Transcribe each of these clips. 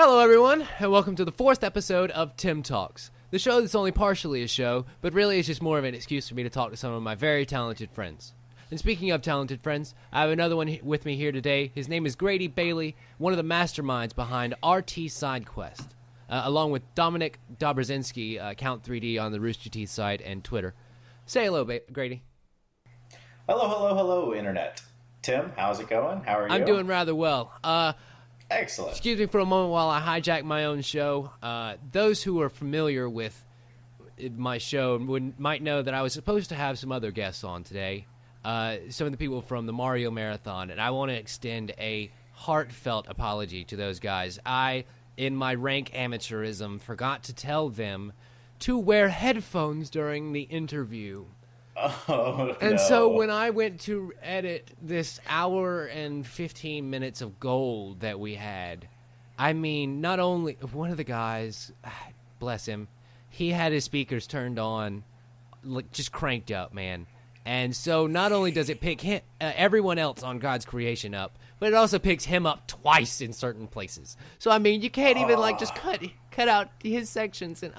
Hello, everyone, and welcome to the fourth episode of Tim Talks, the show that's only partially a show, but really is just more of an excuse for me to talk to some of my very talented friends. And speaking of talented friends, I have another one with me here today. His name is Grady Bailey, one of the masterminds behind RT Sidequest, along with Dominic Dobrzinski, Count 3D on the Rooster Teeth site and Twitter. Say hello, Grady. Hello, Internet. Tim, how's it going? How are you? I'm doing rather well. Excellent. Excuse me for a moment while I hijack my own show. Those who are familiar with my show might know that I was supposed to have some other guests on today. Some of the people from the Mario Marathon, and I want to extend a heartfelt apology to those guys. I, in my rank amateurism, forgot to tell them to wear headphones during the interview. Oh, And no. so when I went to edit this hour and 15 minutes of gold that we had, I mean, not only one of the guys, bless him, he had his speakers turned on, like just cranked up, man. And so not only does it pick everyone else on God's creation up, but it also picks him up twice in certain places. So I mean, you can't even just cut out his sections and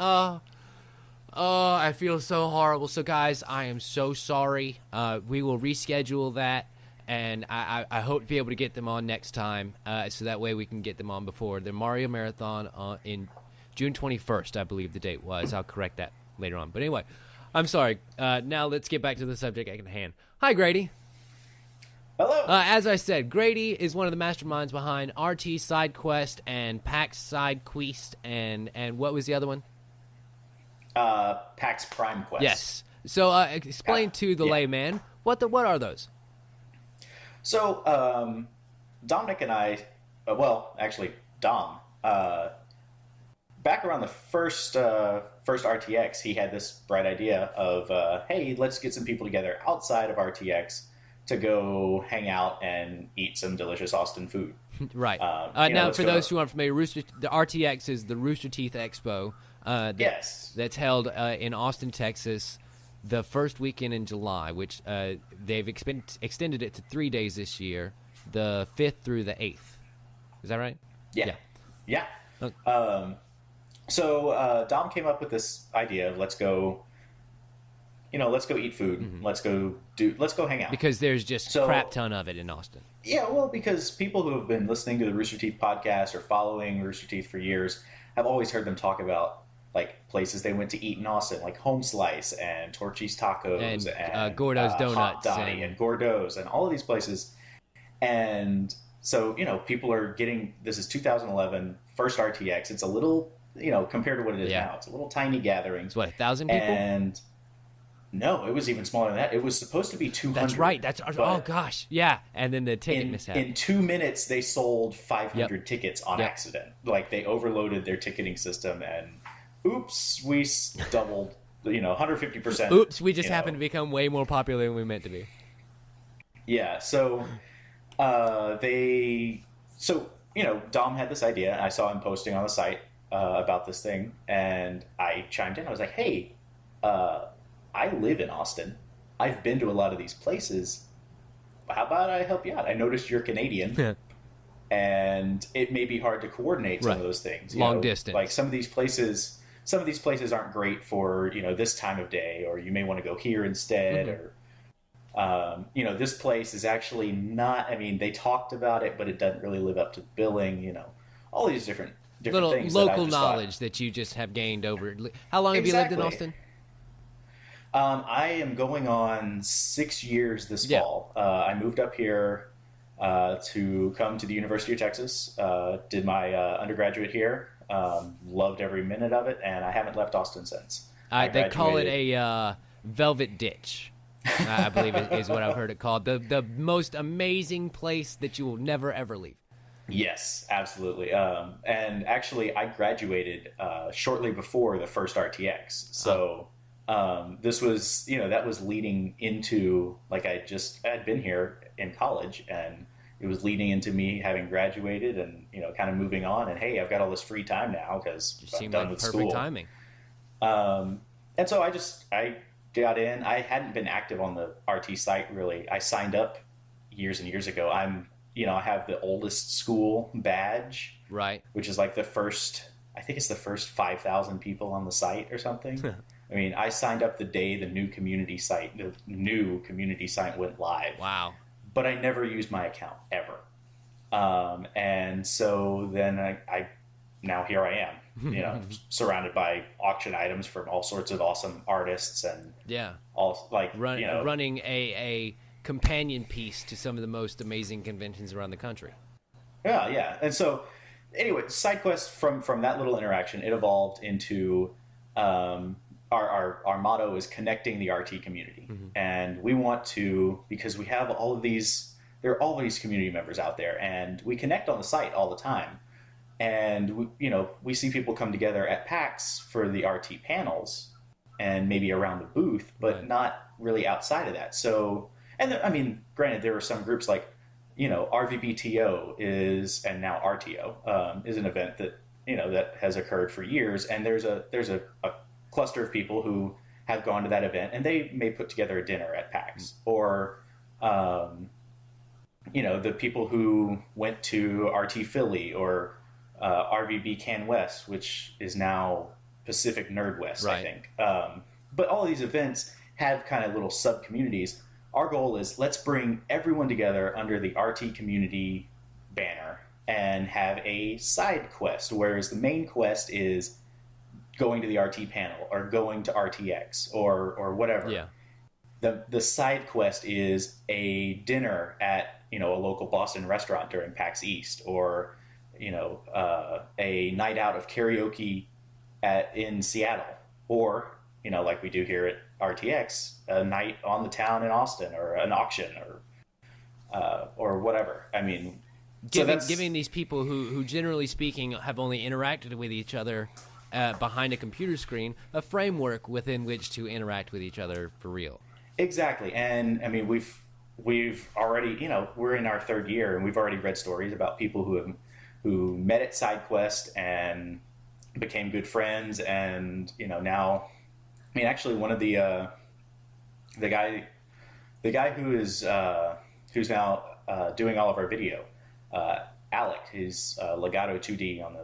Oh, I feel so horrible. So, guys, I am so sorry. We will reschedule that, and I hope to be able to get them on next time, so that way we can get them on before the Mario Marathon in June 21st, I believe the date was. I'll correct that later on. But anyway, I'm sorry. Now let's get back to the subject at hand. Hi, Grady. Hello. As I said, Grady is one of the masterminds behind RT Sidequest and PAX Sidequest, and what was the other one? PAX Prime Quest. Yes. So explain to the layman, what are those? So Dominic and I, actually Dom, back around the first RTX, he had this bright idea of, hey, let's get some people together outside of RTX to go hang out and eat some delicious Austin food. Right. Now, for those who aren't familiar, the RTX is the Rooster Teeth Expo. Yes. That's held in Austin, Texas, the first weekend in July, which they've extended it to 3 days this year, the 5th through the 8th. Is that right? Yeah. Okay. So Dom came up with this idea of let's go eat food. Mm-hmm. Let's go hang out. Because there's just a crap ton of it in Austin. Yeah, well, because people who have been listening to the Rooster Teeth podcast or following Rooster Teeth for years have always heard them talk about like places they went to eat in Austin, like Home Slice and Torchy's Tacos and Gordo's Donuts Hot Dottie and Gordo's and all of these places. And so, people are getting, this is 2011, first RTX. It's a little, compared to what it is now, it's a little tiny gathering. It's what, 1,000 people? And no, it was even smaller than that. It was supposed to be 200. That's right. Oh, gosh. Yeah. And then the ticket mishap. In 2 minutes, they sold 500 tickets on accident. Like, they overloaded their ticketing system and oops, we doubled, 150%. Oops, we just happened to become way more popular than we meant to be. Yeah, so Dom had this idea. I saw him posting on the site about this thing, and I chimed in. I was like, hey, I live in Austin. I've been to a lot of these places. How about I help you out? I noticed you're Canadian, and it may be hard to coordinate some of those things. Long distance. Like some of these places aren't great for, this time of day, or you may want to go here instead, or, this place is actually not, they talked about it, but it doesn't really live up to billing, all these different little things. Local knowledge that you just have gained over. How long have you lived in Austin? I am going on 6 years this fall. I moved up here to come to the University of Texas, did my undergraduate here, loved every minute of it, and I haven't left Austin since. They call it a velvet ditch, I believe is what I've heard it called. The most amazing place that you will never, ever leave. Yes, absolutely. And actually, I graduated shortly before the first RTX. So this was, that was leading into, like, I'd been here in college, and it was leading into me having graduated and, kind of moving on. And, hey, I've got all this free time now because I'm done with school. Perfect timing. And so I got in. I hadn't been active on the RT site, really. I signed up years and years ago. I'm I have the oldest school badge, Right. which is like I think it's the first 5,000 people on the site or something. I mean, I signed up the day the new community site went live. Wow. But I never used my account ever. And so then I now here I am, surrounded by auction items from all sorts of awesome artists and all running a companion piece to some of the most amazing conventions around the country. Yeah. And so anyway, SideQuest from that little interaction, it evolved into our motto is connecting the RT community. And we want to, because we have there are all these community members out there, and we connect on the site all the time. And we see people come together at PAX for the RT panels and maybe around the booth, but not really outside of that. So, granted, there were some groups like, RVBTO and now RTO is an event that that has occurred for years, and there's a cluster of people who have gone to that event, and they may put together a dinner at PAX, or the people who went to RT Philly or RVB Can West, which is now Pacific Nerd West, I think. But all of these events have kind of little sub communities. Our goal is let's bring everyone together under the RT community banner and have a side quest, whereas the main quest is going to the RT panel or going to RTX or whatever. Yeah. The side quest is a dinner at a local Boston restaurant during PAX East, or a night out of karaoke in Seattle, or like we do here at RTX, a night on the town in Austin, or an auction, or whatever. I mean, giving these people who generally speaking have only interacted with each other behind a computer screen a framework within which to interact with each other for real. Exactly. And I mean, we've already, we're in our third year, and we've already read stories about people who met at SideQuest and became good friends, and now, I mean, actually, one of the guy who's now doing all of our video, Alec, is Legato 2D on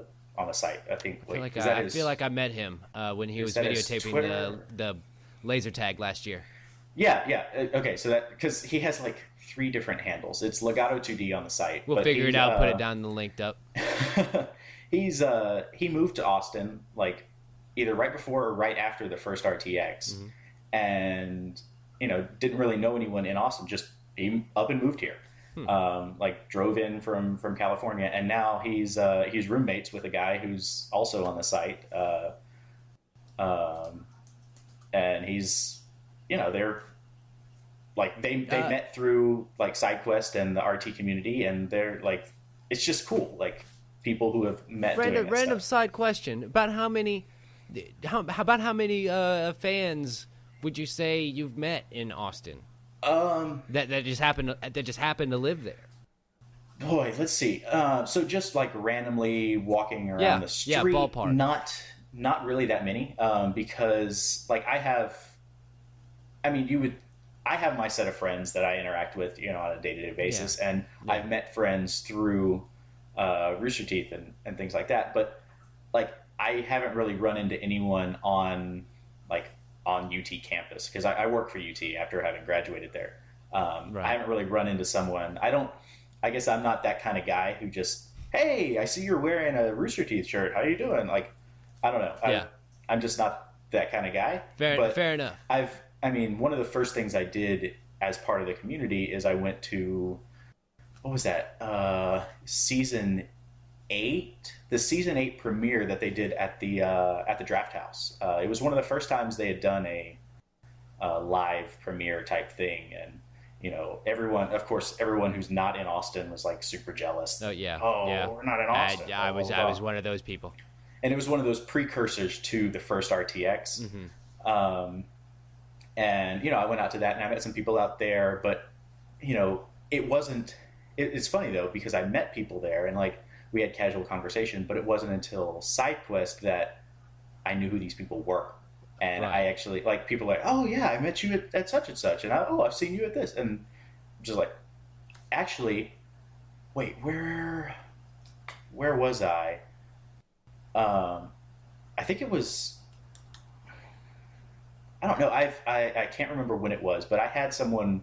the site. I think. I feel like I met him when he was videotaping the laser tag last year. Yeah. Okay, so that, because he has like 3 different handles. It's Legato 2D on the site. We'll figure it out. Put it down in the linked up. He moved to Austin like either right before or right after the first RTX, and didn't really know anyone in Austin. Just he up and moved here, like drove in from California, and now he's roommates with a guy who's also on the site, and he's they're like they met through like SideQuest and the RT community, and they're like, it's just cool, like people who have met. Random side question about how many fans would you say you've met in Austin? That just happened to live there. Boy, let's see. So just like randomly walking around the street, ballpark. Not really that many, because like I have my set of friends that I interact with, on a day-to-day basis, and I've met friends through Rooster Teeth and things like that. But like, I haven't really run into anyone on UT campus, because I work for UT after having graduated there. I haven't really run into someone. I guess I'm not that kind of guy who just, hey, I see you're wearing a Rooster Teeth shirt. How are you doing? Like, I don't know. I'm just not that kind of guy. Fair enough. One of the first things I did as part of the community is I went to, what was that? Season 8, the Season 8 premiere that they did at the Draft House. It was one of the first times they had done a live premiere type thing, and everyone who's not in Austin was like super jealous. Oh yeah. We're not in Austin. I was one of those people. And it was one of those precursors to the first RTX. And I went out to that, and I met some people out there, but it wasn't. It's funny though, because I met people there, and like we had casual conversation, but it wasn't until SideQuest that I knew who these people were. And I actually, like, people are like, oh yeah, I met you at such and such, and I've seen you at this, and just like, actually, wait, where was I? I think it was, I don't know. I can't remember when it was, but I had someone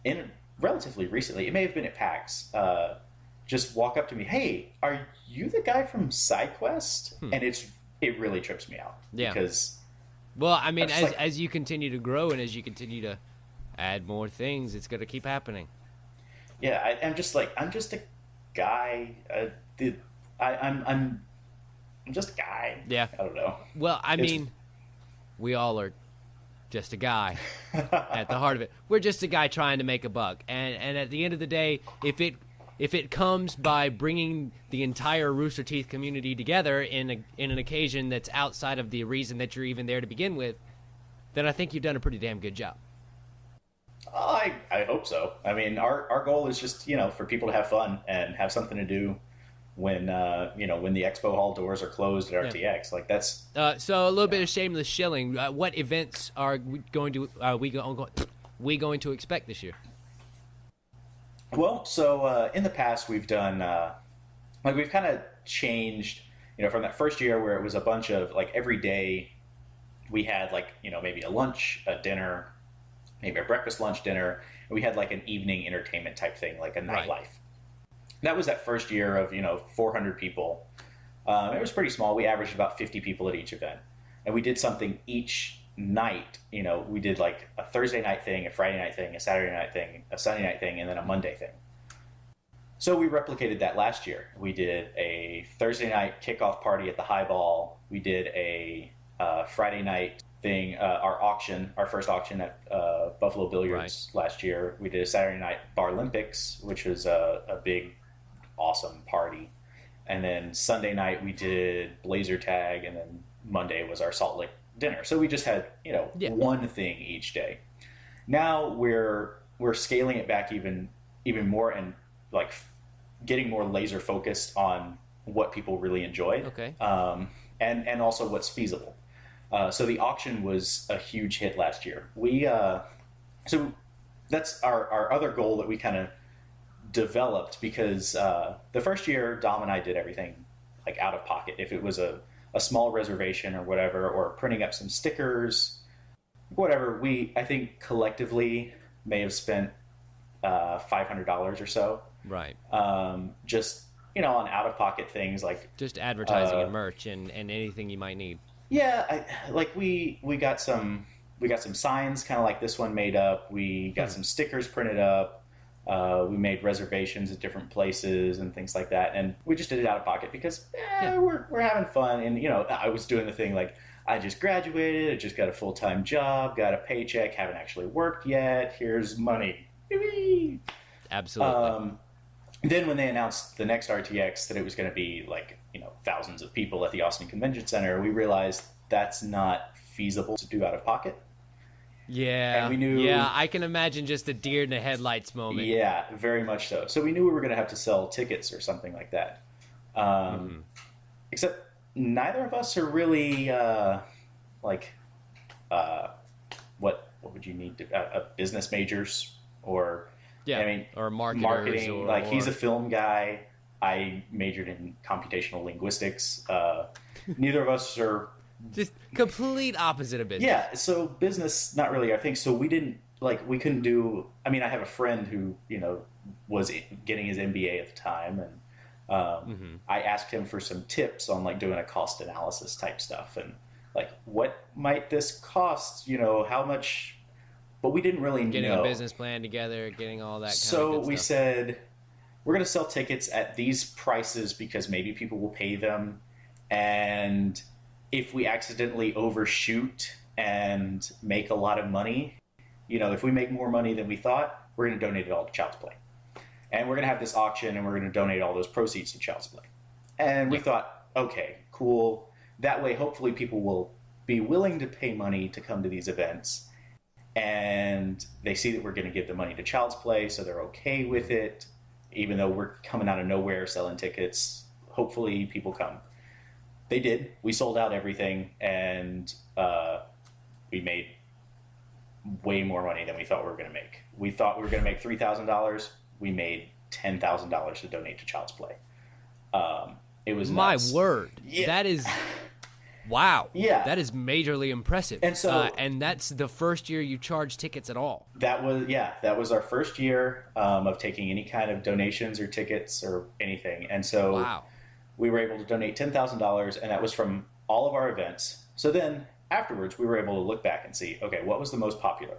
in relatively recently. It may have been at PAX. Just walk up to me. Hey, are you the guy from Sidequest? And it really trips me out because. Well, I mean, like, as you continue to grow and as you continue to add more things, it's going to keep happening. Yeah, I'm just a guy. I'm just a guy. Yeah. I don't know. Well, I mean, we all are just a guy at the heart of it. We're just a guy trying to make a buck. And at the end of the day, if it comes by bringing the entire Rooster Teeth community together in an occasion that's outside of the reason that you're even there to begin with, then I think you've done a pretty damn good job. I hope so. I mean, our goal is just, for people to have fun and have something to do when when the expo hall doors are closed at RTX. Like that's so a little bit of shameless shilling. What events are we going to expect this year? Well, so in the past we've done we've kind of changed, from that first year where it was a bunch of every day we had maybe a lunch, a dinner, maybe a breakfast, lunch, dinner, and we had an evening entertainment type thing, like a nightlife. Right. That was that first year of 400 people. It was pretty small. We averaged about 50 people at each event, and we did something each night. We did a Thursday night thing, a Friday night thing, a Saturday night thing, a Sunday night thing, and then a Monday thing. So we replicated that last year. We did a Thursday night kickoff party at the Highball. We did a Friday night thing, our first auction at Buffalo Billiards last year. We did a Saturday night Bar Olympics, which was a big, awesome party. And then Sunday night we did Blazer Tag, and then Monday was our Salt Lick dinner. So we just had, one thing each day. Now we're scaling it back even more and getting more laser focused on what people really enjoy. Okay. And also what's feasible. So the auction was a huge hit last year. So that's our other goal that we kind of developed, because the first year Dom and I did everything out of pocket. If it was a small reservation or whatever, or printing up some stickers, whatever, I think collectively may have spent $500 or so. Right. Just on out of pocket things just advertising and merch and anything you might need. Yeah, we got some signs kind of like this one made up. We got some stickers printed up. We made reservations at different places and things like that, and we just did it out of pocket because we're having fun. And I was doing the thing I just graduated, I just got a full-time job, got a paycheck, haven't actually worked yet. Here's money. Absolutely. Then when they announced the next RTX that it was going to be thousands of people at the Austin Convention Center, we realized that's not feasible to do out of pocket. Yeah. And we knew. Yeah, I can imagine just a deer in the headlights moment. Yeah, very much so. So we knew we were going to have to sell tickets or something like that. Except neither of us are really what would you need to business majors or. Yeah, I mean, or marketing. He's a film guy. I majored in computational linguistics. Neither of us are just complete opposite of business. Yeah, so business, not really our thing. So we didn't we couldn't do. I mean, I have a friend who was getting his MBA at the time, and I asked him for some tips on doing a cost analysis type stuff and what might this cost? How much. But we didn't really getting know. A business plan together, getting all that kind of good So stuff. we said, we're going to sell tickets at these prices because maybe people will pay them. And if we accidentally overshoot and make a lot of money, if we make more money than we thought, we're going to donate it all to Child's Play. And we're going to have this auction and we're going to donate all those proceeds to Child's Play. And we thought, okay, cool. That way, hopefully people will be willing to pay money to come to these events. And they see that we're going to give the money to Child's Play, so they're okay with it. Even though we're coming out of nowhere selling tickets, hopefully people come. They did. We sold out everything, and we made way more money than we thought we were going to make. We thought we were going to make $3,000. We made $10,000 to donate to Child's Play. It was my nuts. word. Yeah. That is wow. Yeah. That is majorly impressive. And so, and that's the first year you charged tickets at all. That was our first year of taking any kind of donations or tickets or anything. And so wow. we were able to donate $10,000, and that was from all of our events. So then afterwards, we were able to look back and see, okay, what was the most popular?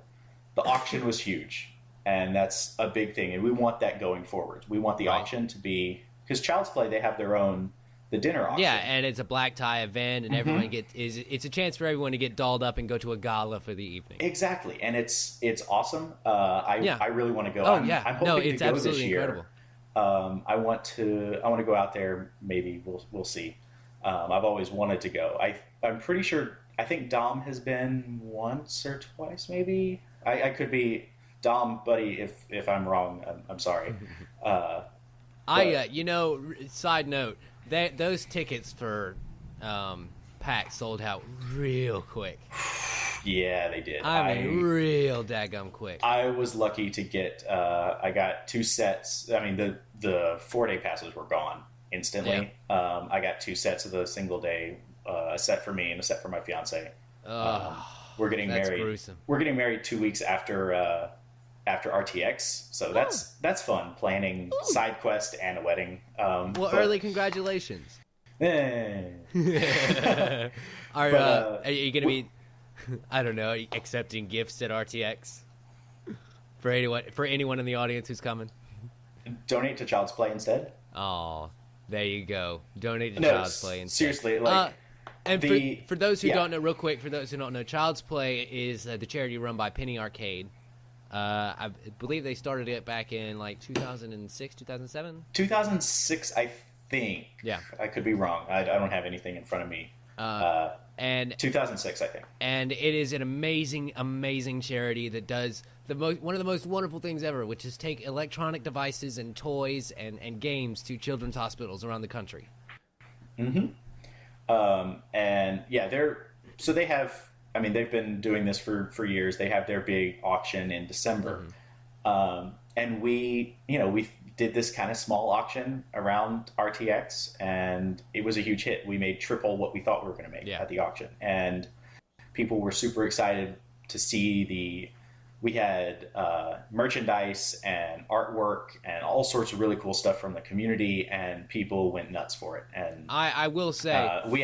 The auction was huge, and that's a big thing. And we want that going forward. We want the auction to be, because Child's Play, they have their own, the dinner auction. Yeah, and it's a black tie event, and everyone it's a chance for everyone to get dolled up and go to a gala for the evening. Exactly, and it's awesome. I really want to go. Oh, I'm hoping it's to go absolutely this year. Incredible. I want to go out there. Maybe we'll see. I've always wanted to go. I'm pretty sure. I think Dom has been once or twice, maybe. I could be Dom, buddy. If I'm wrong, I'm sorry. Side note. Those tickets for PAX sold out real quick. Yeah, they did. I mean, real daggum quick. I was lucky to get. I got 2 sets. I mean, the 4-day passes were gone instantly. Yeah. I got 2 sets of the single day. A set for me and a set for my fiance. We're getting married. Gruesome. We're getting married 2 weeks after RTX, so that's fun. Planning Sidequest and a wedding. Early congratulations. Eh. Are you going to be, I don't know, accepting gifts at RTX for anyone in the audience who's coming? Donate to Child's Play instead. Oh, there you go. Donate to Child's Play instead. Seriously, and for those who don't know, real quick, for those who don't know, Child's Play is the charity run by Penny Arcade. I believe they started it back in like 2006, 2007? 2006, I think. Yeah. I could be wrong. I don't have anything in front of me. And 2006, I think. And it is an amazing, amazing charity that does one of the most wonderful things ever, which is take electronic devices and toys and games to children's hospitals around the country. Mm-hmm. And yeah, they have. I mean, they've been doing this for years. They have their big auction in December. And we did this kind of small auction around RTX, and it was a huge hit. We made triple what we thought we were going to make at the auction. And people were super excited to see we had merchandise and artwork and all sorts of really cool stuff from the community, and people went nuts for it. And I will say, we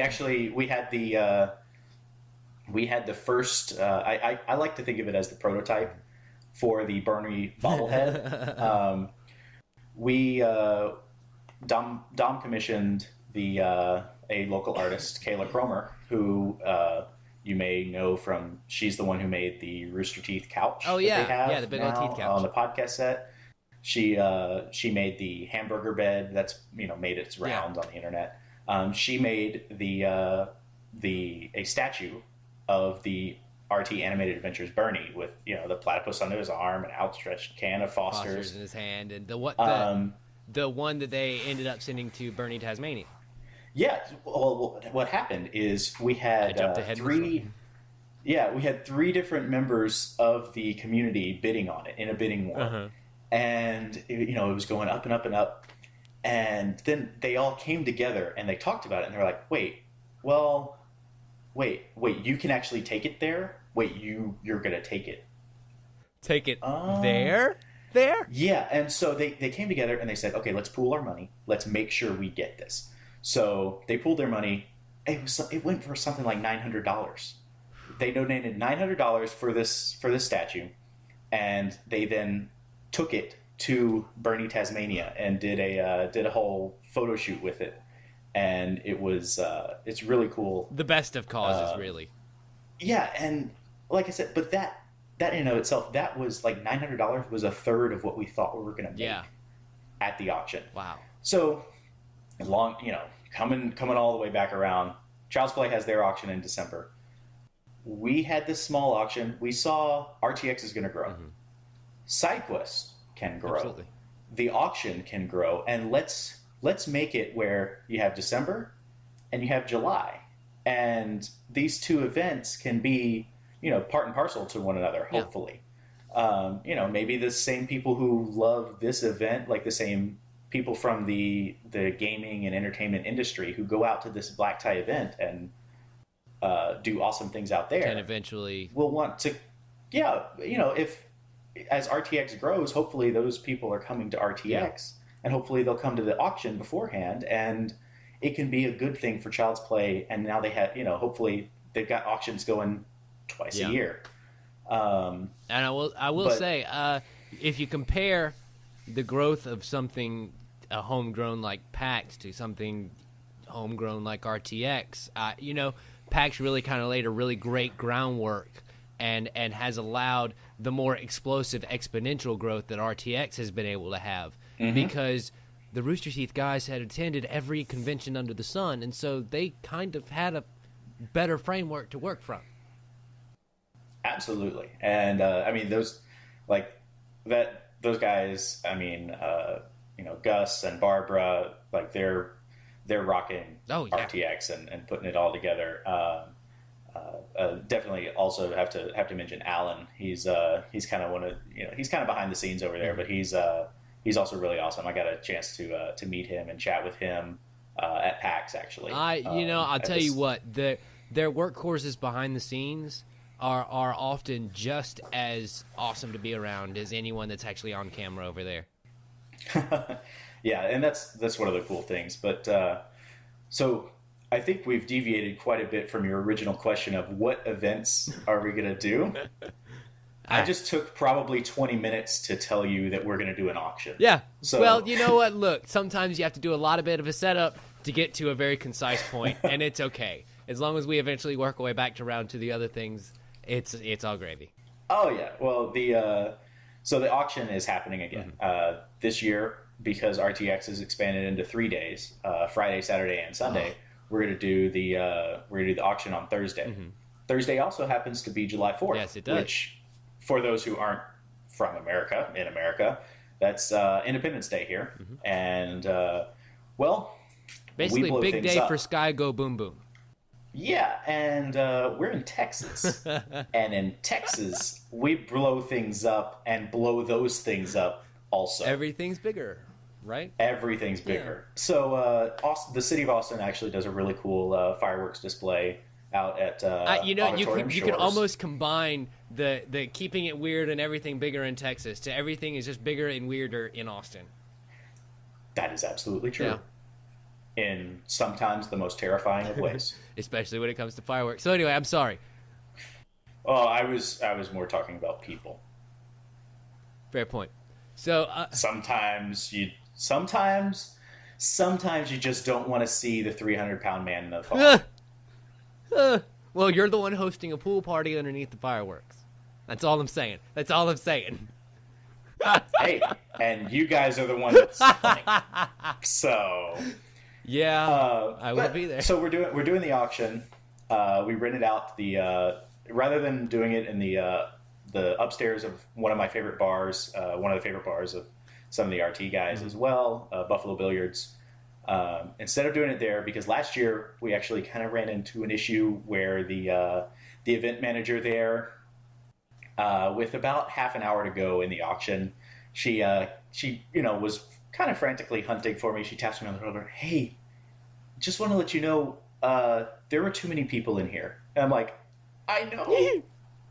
had the first. I like to think of it as the prototype for the Bernie bobblehead. Dom commissioned a local artist, Kayla Cromer, who you may know from. She's the one who made the Rooster Teeth couch. Oh yeah, the big old teeth couch on the podcast set. She made the hamburger bed that's made its rounds on the internet. She made a statue of the RT Animated Adventures Bernie with the platypus under his arm, an outstretched can of Foster's in his hand, and the one that they ended up sending to Bernie, Tasmania. Yeah, well, what happened is we had three different members of the community bidding on it in a bidding war, and it was going up and up and up, and then they all came together and they talked about it, and they were like, wait, you can actually take it there? Wait, you're going to take it. Take it there? There? Yeah, and so they came together and they said, okay, let's pool our money. Let's make sure we get this. So they pooled their money. It went for something like $900. They donated $900 for this statue, and they then took it to Bernie, Tasmania, and did a whole photo shoot with it. And it was it's really cool. The best of causes, really. Yeah, and like I said, but that in and of itself, that was like $900 was a third of what we thought we were going to make at the auction. Wow. So coming all the way back around, Child's Play has their auction in December. We had this small auction. We saw RTX is going to grow. Mm-hmm. Sidequest can grow. Absolutely. The auction can grow, and let's make it where you have December and you have July, and these two events can be part and parcel to one another, hopefully. maybe the same people who love this event, like the same people from the gaming and entertainment industry who go out to this black tie event and do awesome things out there, and eventually will want to, yeah, if as RTX grows, hopefully those people are coming to RTX, and hopefully they'll come to the auction beforehand, and it can be a good thing for Child's Play. And now they have, hopefully they've got auctions going twice a year. And I will say, if you compare the growth of something homegrown like PAX to something homegrown like RTX, PAX really kind of laid a really great groundwork and has allowed the more explosive exponential growth that RTX has been able to have, because the Rooster Teeth guys had attended every convention under the sun, and so they kind of had a better framework to work from. Absolutely. And those guys, Gus and Barbara, like they're rocking RTX and putting it all together. Definitely also have to mention Alan. He's kind of he's kind of behind the scenes over there, but he's also really awesome. I got a chance to meet him and chat with him at PAX, actually. I'll tell you what, their workhorses behind the scenes are often just as awesome to be around as anyone that's actually on camera over there. Yeah, and that's one of the cool things. But so I think we've deviated quite a bit from your original question of what events are we going to do. I just took probably 20 minutes to tell you that we're going to do an auction. Yeah. So, well, you know what? Look, sometimes you have to do a lot of bit of a setup to get to a very concise point, and it's okay. As long as we eventually work our way back to round to the other things, it's all gravy. Oh, yeah. Well, so the auction is happening again this year because RTX is expanded into 3 days, Friday, Saturday, and Sunday. We're going to do the auction on Thursday. Thursday also happens to be July 4th. Yes, it does. Which, for those who aren't from America, that's Independence Day here. And, basically, we big day up. for Sky Go Boom Boom. Yeah, and we're in Texas. And in Texas, we blow things up and blow those things up also. Everything's bigger, right? Everything's bigger. Yeah. So the city of Austin actually does a really cool fireworks display out at Auditorium you could almost combine the keeping it weird and everything bigger in Texas to everything is just bigger and weirder in Austin. That is absolutely true. Yeah. In sometimes the most terrifying of ways. Especially when it comes to fireworks. So anyway, I'm sorry. Oh, I was more talking about people. Fair point. So sometimes you just don't want to see the 300-pound man in the fall. Well, you're the one hosting a pool party underneath the fireworks. That's all I'm saying. Hey, and you guys are the one that's funny. So yeah, I will be there. So we're doing the auction. We rented out the rather than doing it in the upstairs of one of my favorite bars, one of the favorite bars of some of the RT guys as well, Buffalo Billiards. Instead of doing it there, because last year we actually kind of ran into an issue where the event manager there, with about half an hour to go in the auction, she was kind of frantically hunting for me. She taps me on the shoulder. Hey, just want to let you know, there were too many people in here. And I'm like, I know.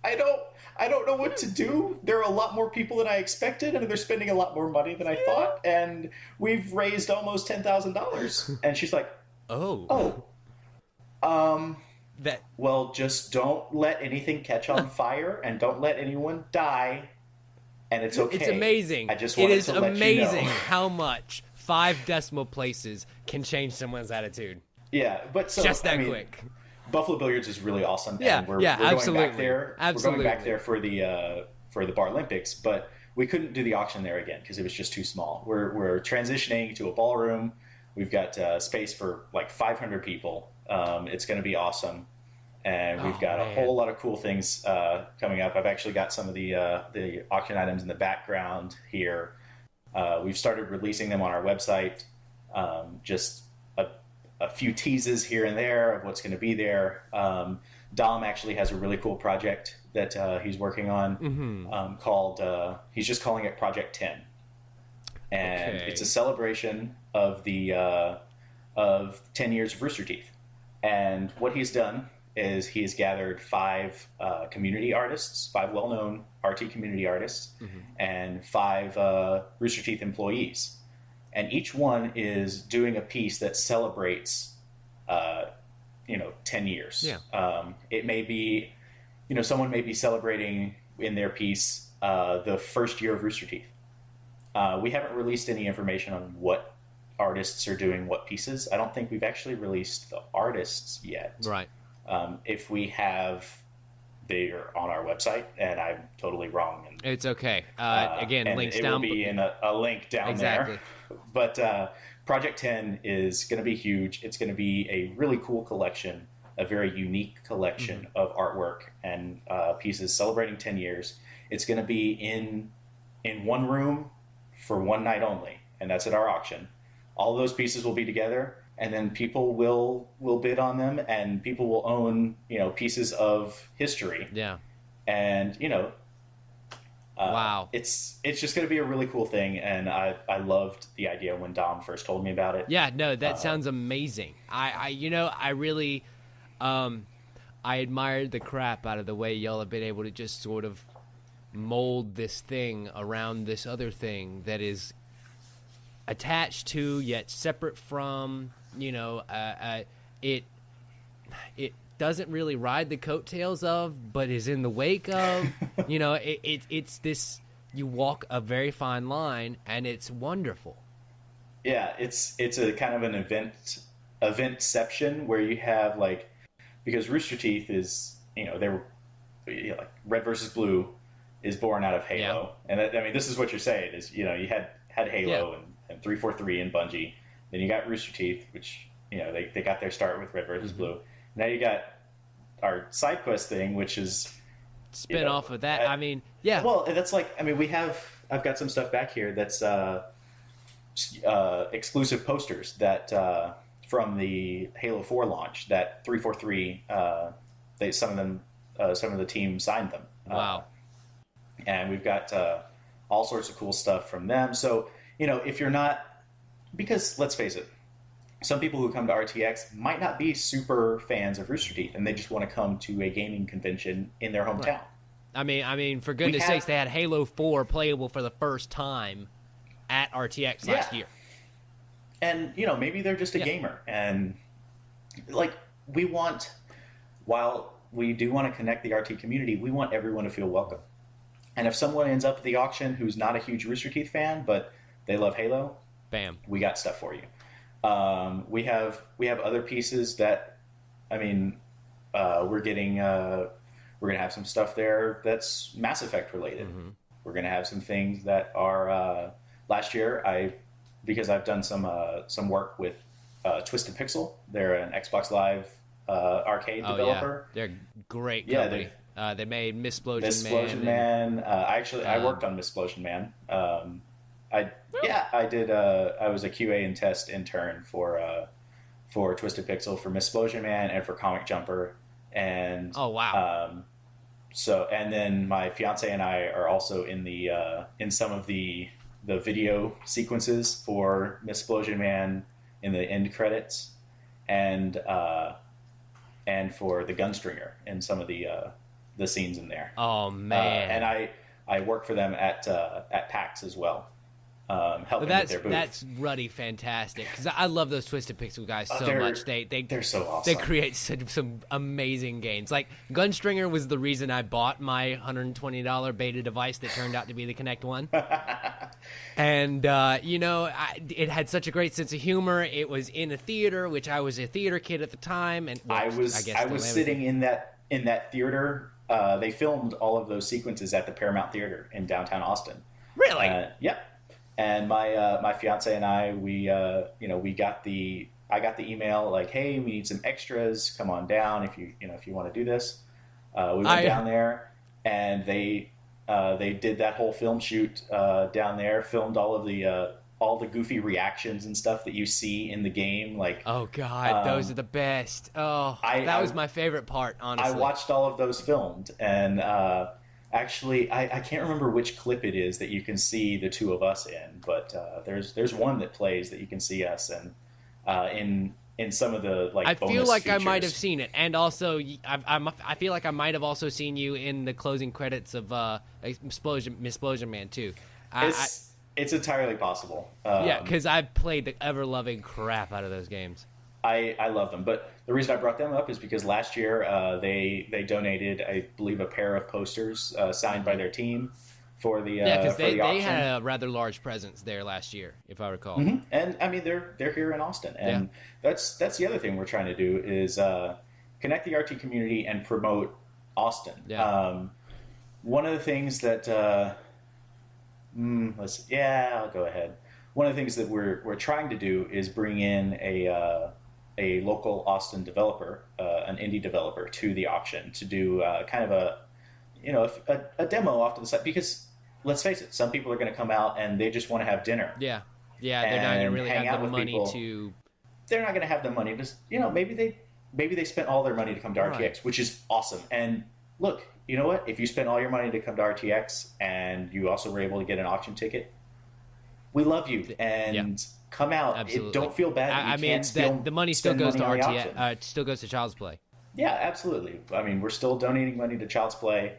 I don't know what to do. There are a lot more people than I expected, and they're spending a lot more money than I thought. And we've raised almost $10,000. And she's like, well, just don't let anything catch on fire, and don't let anyone die. And it's okay. It's amazing. I just wanted to let you know how much 5 decimal places can change someone's attitude. Yeah, but so just that quick. Buffalo Billiards is really awesome. Yeah, and we're absolutely. Going back there. Absolutely. We're going back there for the Bar Olympics, but we couldn't do the auction there again because it was just too small. We're transitioning to a ballroom. We've got space for like 500 people. It's going to be awesome. And we've got a whole lot of cool things coming up. I've actually got some of the auction items in the background here. We've started releasing them on our website. Just a few teases here and there of what's going to be there. Dom actually has a really cool project that he's working on called, he's just calling it Project 10. And it's a celebration of the of 10 years of Rooster Teeth. And what he's done is he's gathered 5 community artists, 5 well-known RT community artists, and 5 Rooster Teeth employees. And each one is doing a piece that celebrates, 10 years. Yeah. It may be, someone may be celebrating in their piece the first year of Rooster Teeth. We haven't released any information on what artists are doing what pieces. I don't think we've actually released the artists yet. Right. If we have, they're on our website, and I'm totally wrong. And, it's okay. Again, and links it down. will be in a link down exactly. there. But Project 10 is going to be huge. It's going to be a really cool collection, a very unique collection of artwork and pieces celebrating 10 years. It's going to be in one room for one night only, and that's at our auction. All those pieces will be together, and then people will bid on them, and people will own pieces of history. Yeah. And wow, it's just going to be a really cool thing, and I loved the idea when Dom first told me about it. Yeah, no, that sounds amazing. I really I admired the crap out of the way y'all have been able to just sort of mold this thing around this other thing that is attached to yet separate from. It doesn't really ride the coattails of, but is in the wake of. It's this. You walk a very fine line, and it's wonderful. Yeah, it's a kind of an eventception where you have because Rooster Teeth is they were Red versus Blue is born out of Halo, and this is what you're saying is you had Halo and 343 and Bungie. Then you got Rooster Teeth, which they got their start with Red versus Blue. Now you got our Sidequest thing, which is spin off of that. Well, that's I've got some stuff back here that's exclusive posters that from the Halo 4 launch that 343. Some of the team signed them. Wow. And we've got all sorts of cool stuff from them. So if you're not, because let's face it, some people who come to RTX might not be super fans of Rooster Teeth, and they just want to come to a gaming convention in their hometown. Right. For goodness sakes, they had Halo 4 playable for the first time at RTX last year. And, maybe they're just a gamer. And, while we do want to connect the RT community, we want everyone to feel welcome. And if someone ends up at the auction who's not a huge Rooster Teeth fan, but they love Halo, bam, we got stuff for you. We have other pieces that, we're gonna have some stuff there that's Mass Effect related. We're gonna have some things that are last year because I've done some work with Twisted Pixel. They're an Xbox Live arcade developer. Yeah. They're great company. They made Missplosion Man. I worked on Missplosion Man. I did. I was a QA and test intern for Twisted Pixel, for Missplosion Man, and for Comic Jumper. And oh wow. And then my fiance and I are also in the in some of the video sequences for Missplosion Man in the end credits, and for the Gunstringer in some of the scenes in there. Oh man! And I work for them at PAX as well. Helping with their booth. That's ruddy fantastic, because I love those Twisted Pixel guys so much. They're so awesome. They create some amazing games. Like Gunstringer was the reason I bought my $120 beta device that turned out to be the Kinect One. And it had such a great sense of humor. It was in a theater, which I was a theater kid at the time, and I was sitting in that theater. They filmed all of those sequences at the Paramount Theater in downtown Austin. Really? Yep. And my fiance and I, I got the email like, hey, we need some extras. Come on down if you want to do this. We went down there, and they did that whole film shoot down there. Filmed all all the goofy reactions and stuff that you see in the game. Like, oh god, those are the best. Oh, that was my favorite part, honestly. I watched all of those filmed, and actually, I can't remember which clip it is that you can see the two of us in, but there's one that plays that you can see us in some of the like. I feel like features. I might have seen it, and also I feel like I might have also seen you in the closing credits of Explosion Man too. It's entirely possible. Yeah, because I've played the ever-loving crap out of those games. I love them, but the reason I brought them up is because last year they donated, I believe, a pair of posters signed by their team for the because they had a rather large presence there last year, if I recall. Mm-hmm. And I mean they're here in Austin, and that's the other thing we're trying to do is connect the RT community and promote Austin. Yeah. One of the things that I'll go ahead. One of the things that we're trying to do is bring in a local Austin developer, an indie developer, to the auction to do kind of a demo off to the side, because let's face it, some people are going to come out and they just want to have dinner. Yeah, they're not going to really have the money to. They're not going to have the money because maybe they spent all their money to come to RTX, right, which is awesome. And look, you know what? If you spent all your money to come to RTX and you also were able to get an auction ticket, we love you, and come out. Don't feel bad. I mean, the money still goes to RTX. Still goes to Child's Play. Yeah, absolutely. I mean, we're still donating money to Child's Play,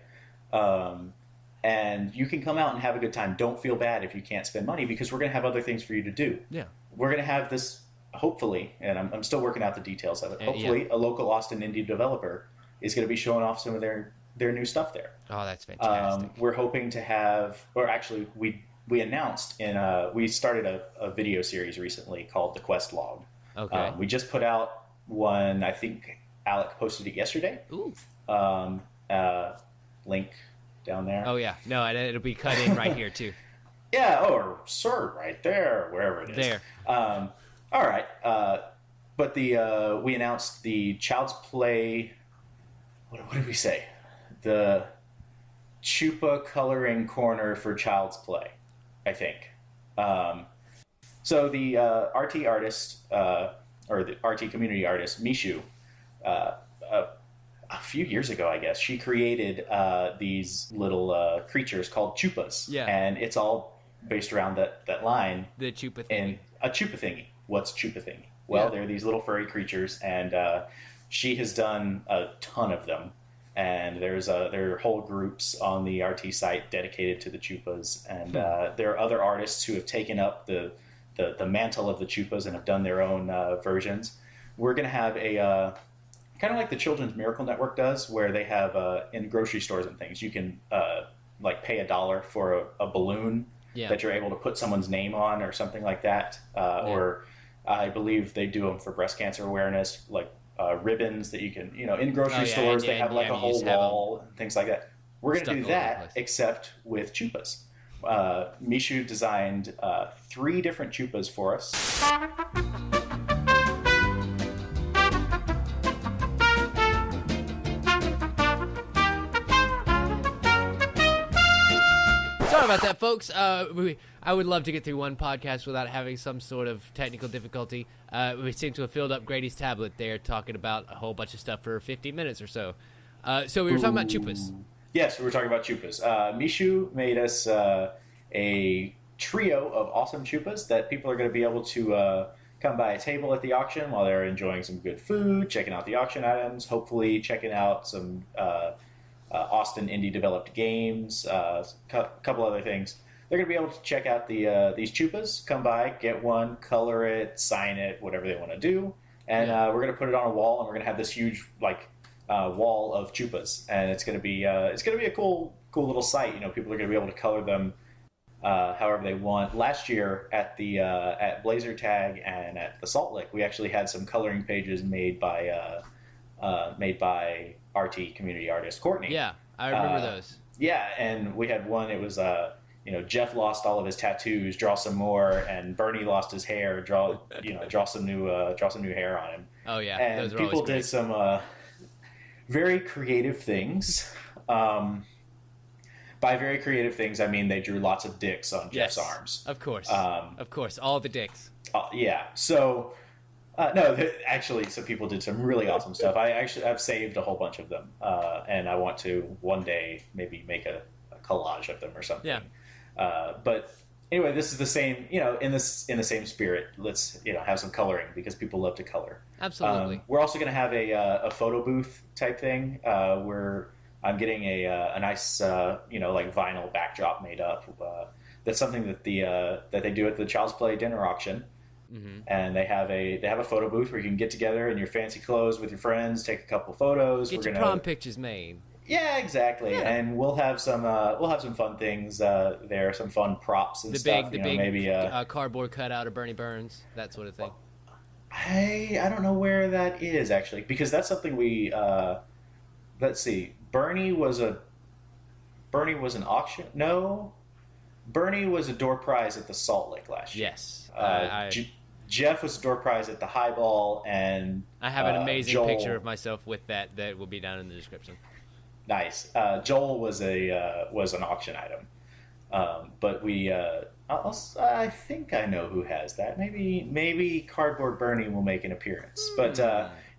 and you can come out and have a good time. Don't feel bad if you can't spend money, because we're going to have other things for you to do. Yeah, we're going to have this, hopefully, and I'm still working out the details of it. Hopefully, a local Austin indie developer is going to be showing off some of their new stuff there. Oh, that's fantastic. We're hoping to have, or actually, we announced we started a video series recently called the Quest Log. Okay. We just put out one. I think Alec posted it yesterday. Ooh. Link down there. Oh yeah, no, it'll be cut in right here too. Yeah, or sir, right there, wherever it is. There. All right. But we announced the Child's Play. What did we say? The Chupa coloring corner for Child's Play, I think. So the RT artist, or the RT community artist, Mishu, a few years ago, I guess, she created these little creatures called chupas. Yeah. And it's all based around that line. The chupa thingy. And a chupa thingy. What's chupa thingy? Well, they're these little furry creatures, and she has done a ton of them. And there are whole groups on the RT site dedicated to the chupas, and there are other artists who have taken up the mantle of the chupas and have done their own versions. We're going to have a kind of like the Children's Miracle Network does, where they have in grocery stores and things, you can like pay $1 for a balloon that you're able to put someone's name on or something like that. Or I believe they do them for breast cancer awareness, like ribbons that you can, in grocery stores, they have like a whole wall and things like that. We're going to do that, except with chupas. Mishu designed 3 different chupas for us. Sorry about that, folks. I would love to get through one podcast without having some sort of technical difficulty. We seem to have filled up Grady's tablet there, talking about a whole bunch of stuff for 50 minutes or so. So we were talking about chupas. Yes, we were talking about chupas. Mishu made us a trio of awesome chupas that people are going to be able to come by a table at the auction while they're enjoying some good food, checking out the auction items, hopefully checking out some Austin indie developed games, a couple other things. They're going to be able to check out these chupas, come by, get one, color it, sign it, whatever they want to do, and we're going to put it on a wall, and we're going to have this huge wall of chupas, and it's going to be a cool little site. People are going to be able to color them however they want. Last year at the at Blazer Tag and at the Salt Lick, we actually had some coloring pages made by RT community artist Courtney. Yeah, I remember those. Yeah, and we had one. It was Jeff lost all of his tattoos, draw some more, and Bernie lost his hair, draw some new hair on him. Oh yeah, and those are people always great. did some very creative things. But by very creative things, I mean they drew lots of dicks on Jeff's arms. Of course. Of course. All the dicks. Yeah. So, no, actually, some people did some really awesome stuff. I've saved a whole bunch of them, and I want to one day maybe make a collage of them or something. But anyway, this is the same, in the same spirit. Let's have some coloring because people love to color. Absolutely. We're also going to have a photo booth type thing where I'm getting a nice like vinyl backdrop made up. That's something that that they do at the Child's Play dinner auction. Mm-hmm. And they have a photo booth where you can get together in your fancy clothes with your friends, take a couple photos. Get your prom pictures made. Yeah, exactly. Yeah. And we'll have some fun things there, some fun props and stuff. The big maybe cardboard cutout of Bernie Burns, that sort of thing. I don't know where that is actually, because that's something we let's see. Bernie was an auction. No, Bernie was a door prize at the Salt Lake last year. Yes. Jeff was a door prize at the Highball, and I have an amazing picture of myself with that will be down in the description. Nice. Joel was an auction item, but we I think I know who has that. Maybe Cardboard Bernie will make an appearance, but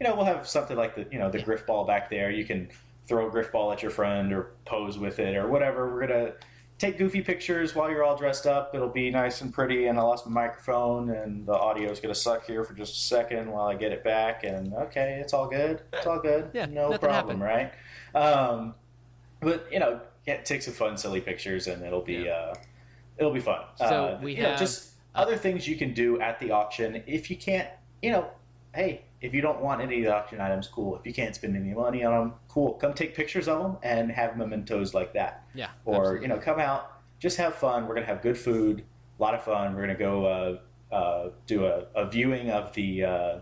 we'll have something like the Griff ball back there. You can throw a Griff ball at your friend or pose with it or whatever. We're gonna take goofy pictures while you're all dressed up. It'll be nice and pretty, and I lost my microphone, and the audio is going to suck here for just a second while I get it back, and okay, it's all good. It's all good. Yeah, no problem, right? But, take some fun, silly pictures, and it'll be fun. So we have just other things you can do at the auction. If you can't, hey, if you don't want any of the auction items, cool. If you can't spend any money on them, cool. Come take pictures of them and have mementos like that. Yeah. Or, come out, just have fun. We're going to have good food, a lot of fun. We're going to go do a viewing of the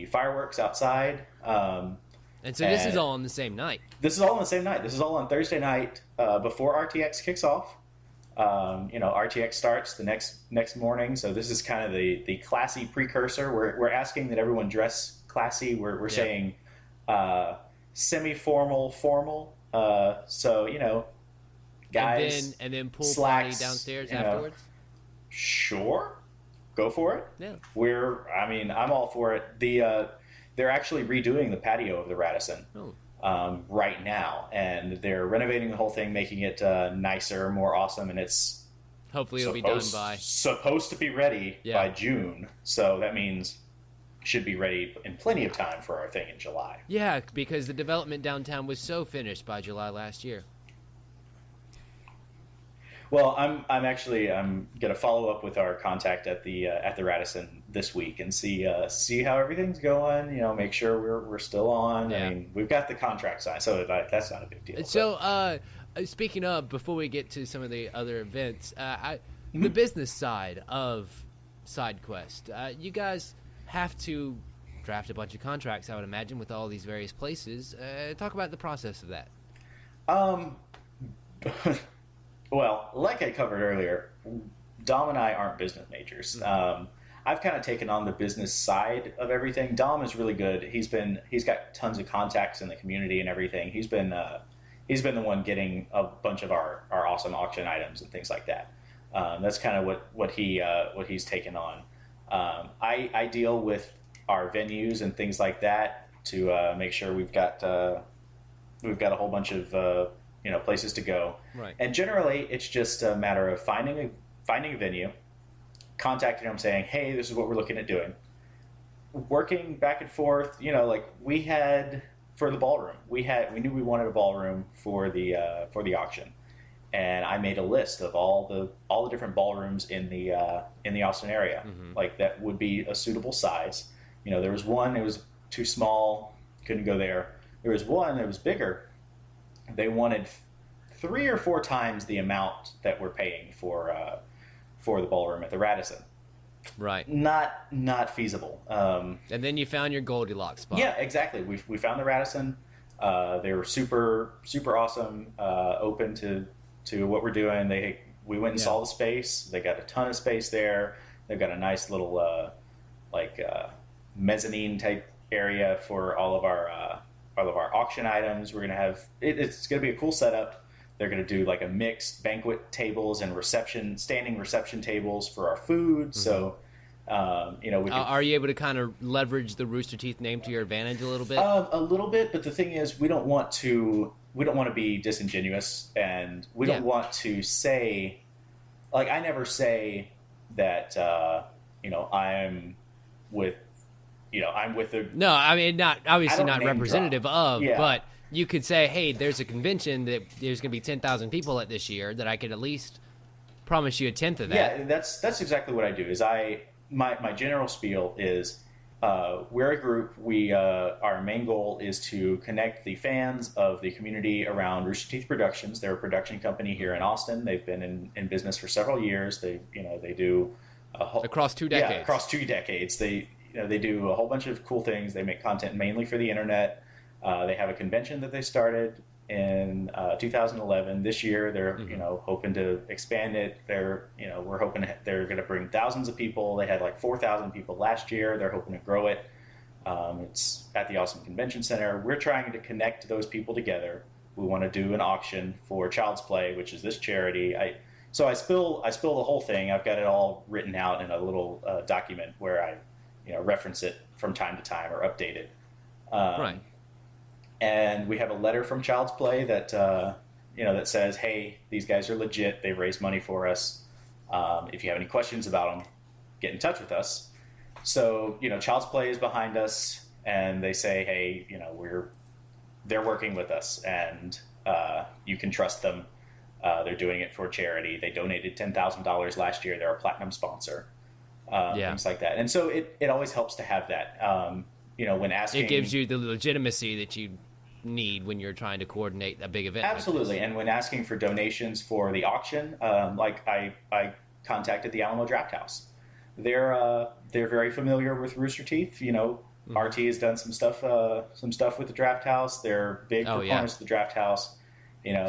fireworks outside. And so this is all on the same night. This is all on the same night. This is all on Thursday night before RTX kicks off. RTX starts the next morning, so this is kind of the classy precursor. We're asking that everyone dress classy. We're saying semi-formal, formal. So guys, and then pool slacks, party downstairs afterwards. Sure, go for it. Yeah, I'm all for it. They're actually redoing the patio of the Radisson. Oh. Right now, and they're renovating the whole thing, making it nicer, more awesome, and it's hopefully it'll be done by supposed to be ready by June. So that means should be ready in plenty of time for our thing in July. Yeah, because the development downtown was so finished by July last year. Well, I'm gonna follow up with our contact at the Radisson this week and see how everything's going. Make sure we're still on. Yeah. I mean, we've got the contract signed, so that's not a big deal. So, speaking of, before we get to some of the other events, the business side of SideQuest, you guys have to draft a bunch of contracts, I would imagine, with all these various places. Talk about the process of that. Well, like I covered earlier, Dom and I aren't business majors. I've kind of taken on the business side of everything. Dom is really good. He's got tons of contacts in the community and everything. He's been the one getting a bunch of our awesome auction items and things like that. That's kind of what he's taken on. I deal with our venues and things like that to make sure we've got a whole bunch of places to go. Right. And generally, it's just a matter of finding a venue, contacting them, saying, "Hey, this is what we're looking at doing." Working back and forth, like we had for the ballroom, we knew we wanted a ballroom for the auction, and I made a list of all the different ballrooms in the Austin area, like that would be a suitable size. There was one, it was too small, couldn't go there. There was one that was bigger. They wanted 3 or 4 times the amount that we're paying for the ballroom at the Radisson. Right. Not feasible. And then you found your Goldilocks spot. Yeah, exactly. We found the Radisson. They were super awesome, open to what we're doing. We went and saw the space. They got a ton of space there. They've got a nice little mezzanine type area for all of our auction items. We're gonna have it's gonna be a cool setup. They're going to do like a mixed banquet tables and standing reception tables for our food. Mm-hmm. So, are you able to kind of leverage the Rooster Teeth name to your advantage a little bit? A little bit, but the thing is, we don't want to be disingenuous, and we don't want to say, like, I never say that, I'm with the. No, I mean, not obviously not representative of, but you could say, hey, there's a convention that there's going to be 10,000 people at this year that I could at least promise you a tenth of that. Yeah, that's exactly what I do. Is my general spiel is we're a group. Our main goal is to connect the fans of the community around Rooster Teeth Productions. They're a production company here in Austin. They've been in business for several years. They do across 2 decades. Yeah, across 2 decades. They do a whole bunch of cool things. They make content mainly for the internet. They have a convention that they started in 2011. This year, they're hoping to expand it. We're hoping they're going to bring thousands of people. They had like 4,000 people last year. They're hoping to grow it. It's at the Austin Convention Center. We're trying to connect those people together. We want to do an auction for Child's Play, which is this charity. So I spill the whole thing. I've got it all written out in a little document where I reference it from time to time or update it. Right. And we have a letter from Child's Play that that says, "Hey, these guys are legit. They've raised money for us. If you have any questions about them, get in touch with us." So Child's Play is behind us, and they say, "Hey, they're working with us, and you can trust them. They're doing it for charity. They donated $10,000 last year. They're a platinum sponsor." Things like that. And so it always helps to have that. When asking, it gives you the legitimacy that you need when you're trying to coordinate a big event. Absolutely. Like and when asking for donations for the auction, I contacted the Alamo Draft House. They're very familiar with Rooster Teeth. RT has done some stuff with the Draft House. They're big proponents of the Draft House.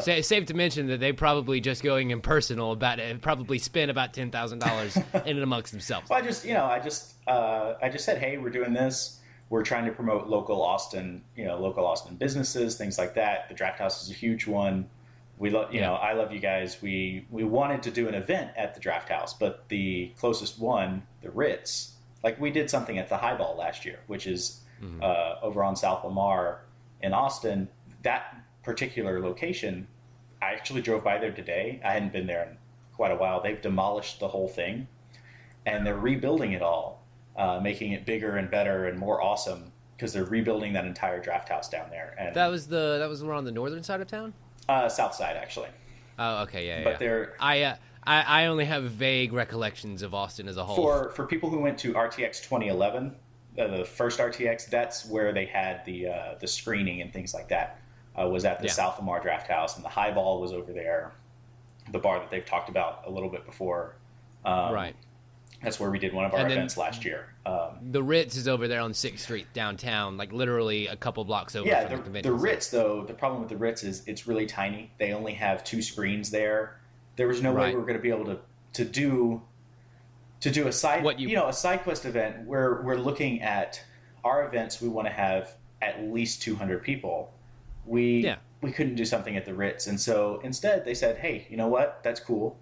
Safe to mention that they probably just going impersonal about it, probably spent about $10,000 in and amongst themselves. Well, I just said, hey, we're doing this. We're trying to promote local Austin businesses, things like that. The Draft House is a huge one. We love, I love you guys. We wanted to do an event at the Draft House, but the closest one, the Ritz, like we did something at the Highball last year, which is over on South Lamar in Austin. That particular location, I actually drove by there today. I hadn't been there in quite a while. They've demolished the whole thing, and they're rebuilding it all. Making it bigger and better and more awesome because they're rebuilding that entire Draft House down there. And that was on the northern side of town. South side, actually. Oh, okay, yeah. But they're I only have vague recollections of Austin as a whole. For people who went to RTX 2011, the first RTX, that's where they had the screening and things like that. Was at the South Lamar Draft House, and the Highball was over there. The bar that they've talked about a little bit before. Right. That's where we did one of our events last year. The Ritz is over there on 6th Street downtown, like literally a couple blocks over from the convention. The Ritz, though, the problem with the Ritz is it's really tiny. They only have 2 screens there. There was no way we were going to be able to do a side a Sidequest event where we're looking at our events. We want to have at least 200 people. We couldn't do something at the Ritz, and so instead they said, "Hey, you know what? That's cool.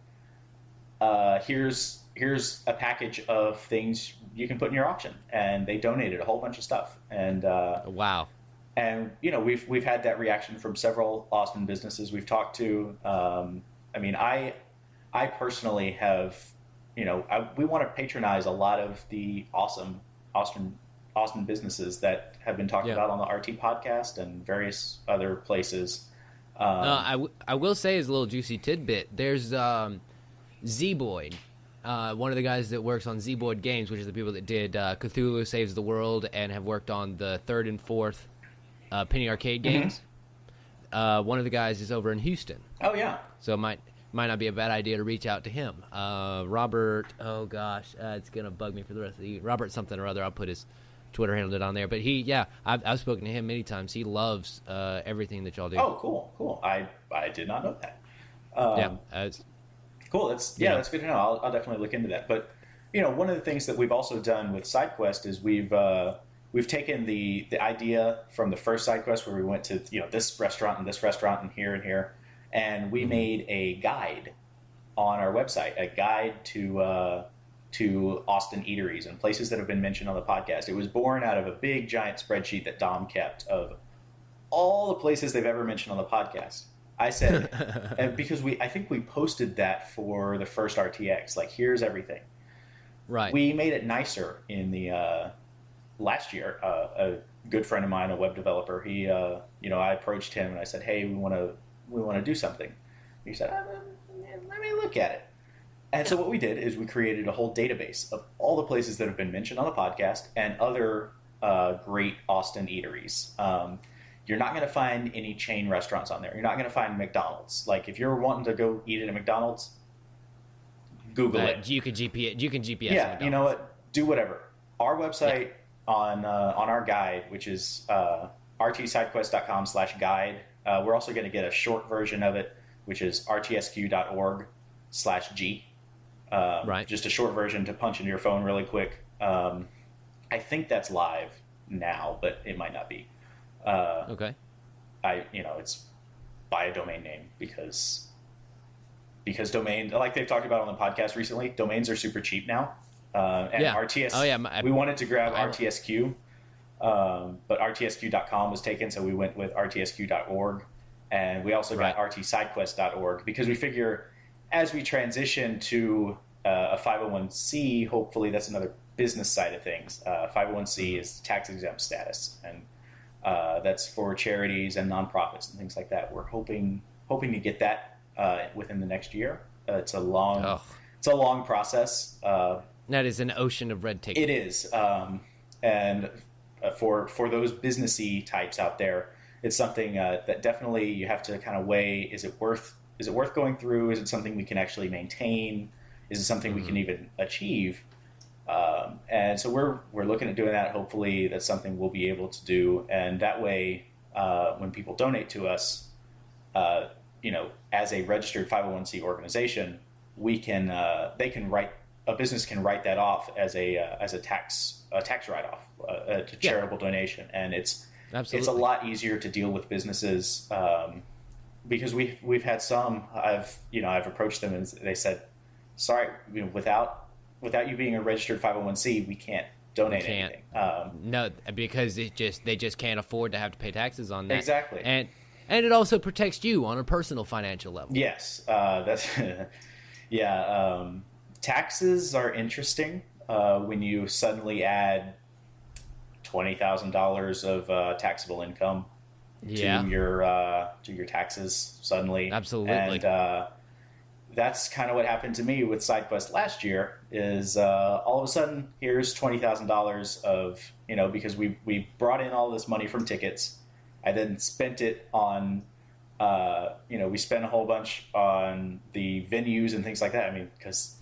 Here's a package of things you can put in your auction," and they donated a whole bunch of stuff. And wow. And we've had that reaction from several Austin businesses we've talked to. I personally have, we want to patronize a lot of the awesome Austin businesses that have been talked about on the RT podcast and various other places. I will say, as a little juicy tidbit, there's Z-Boyd. One of the guys that works on Z-Boyd Games, which is the people that did Cthulhu Saves the World and have worked on the 3rd and 4th Penny Arcade games. One of the guys is over in Houston. Oh, yeah. So it might not be a bad idea to reach out to him. Robert, oh gosh, it's going to bug me for the rest of the year. Robert something or other, I'll put his Twitter handle on there. But I've spoken to him many times. He loves everything that y'all do. Oh, cool. I did not know that. Cool. That's good to know. I'll definitely look into that. But one of the things that we've also done with Sidequest is we've taken the idea from the first Sidequest where we went to this restaurant and here, and we made a guide on our website, a guide to Austin eateries and places that have been mentioned on the podcast. It was born out of a big giant spreadsheet that Dom kept of all the places they've ever mentioned on the podcast. I said, and because I think we posted that for the first RTX, like, here's everything. Right. We made it nicer in the last year. A good friend of mine, a web developer, he, I approached him and I said, hey, we want to do something. He said, let me look at it. And so what we did is we created a whole database of all the places that have been mentioned on the podcast and other great Austin eateries. You're not going to find any chain restaurants on there. You're not going to find McDonald's. Like, if you're wanting to go eat at a McDonald's, Google it. You can GPS. You can GPS. Yeah, McDonald's. you know what? Do whatever. Our website on our guide, which is rtsidequest.com/guide. We're also going to get a short version of it, which is rtsq.org/G. Right. Just a short version to punch into your phone really quick. I think that's live now, but it might not be. Okay. It's by a domain name because domain, like they've talked about on the podcast recently, domains are super cheap now. And RTS, we wanted to grab RTSQ, but rtsq.com was taken, so we went with rtsq.org, and we also got rtsidequest.org because we figure as we transition to a 501c, hopefully that's another business side of things. 501c is tax exempt status, and that's for charities and nonprofits and things like that. We're hoping to get that within the next year. It's a long process. That is an ocean of red tape. It is, and for those businessy types out there, it's something that definitely you have to kind of weigh. Is it worth going through? Is it something we can actually maintain? Is it something we can even achieve? And so we're looking at doing that. Hopefully that's something we'll be able to do. And that way, when people donate to us, as a registered 501c organization, a business can write that off as a tax write-off, a charitable donation. And it's a lot easier to deal with businesses, because we've had some, I've approached them and they said, sorry, without you being a registered 501c, we can't donate anything. No, because they just can't afford to have to pay taxes on that. Exactly. And it also protects you on a personal financial level. Yes, that's taxes are interesting when you suddenly add $20,000 of taxable income to your taxes suddenly. Absolutely. And that's kind of what happened to me with SideQuest last year. Is all of a sudden here's $20,000 of because we brought in all this money from tickets. I then spent it on we spent a whole bunch on the venues and things like that. I mean, because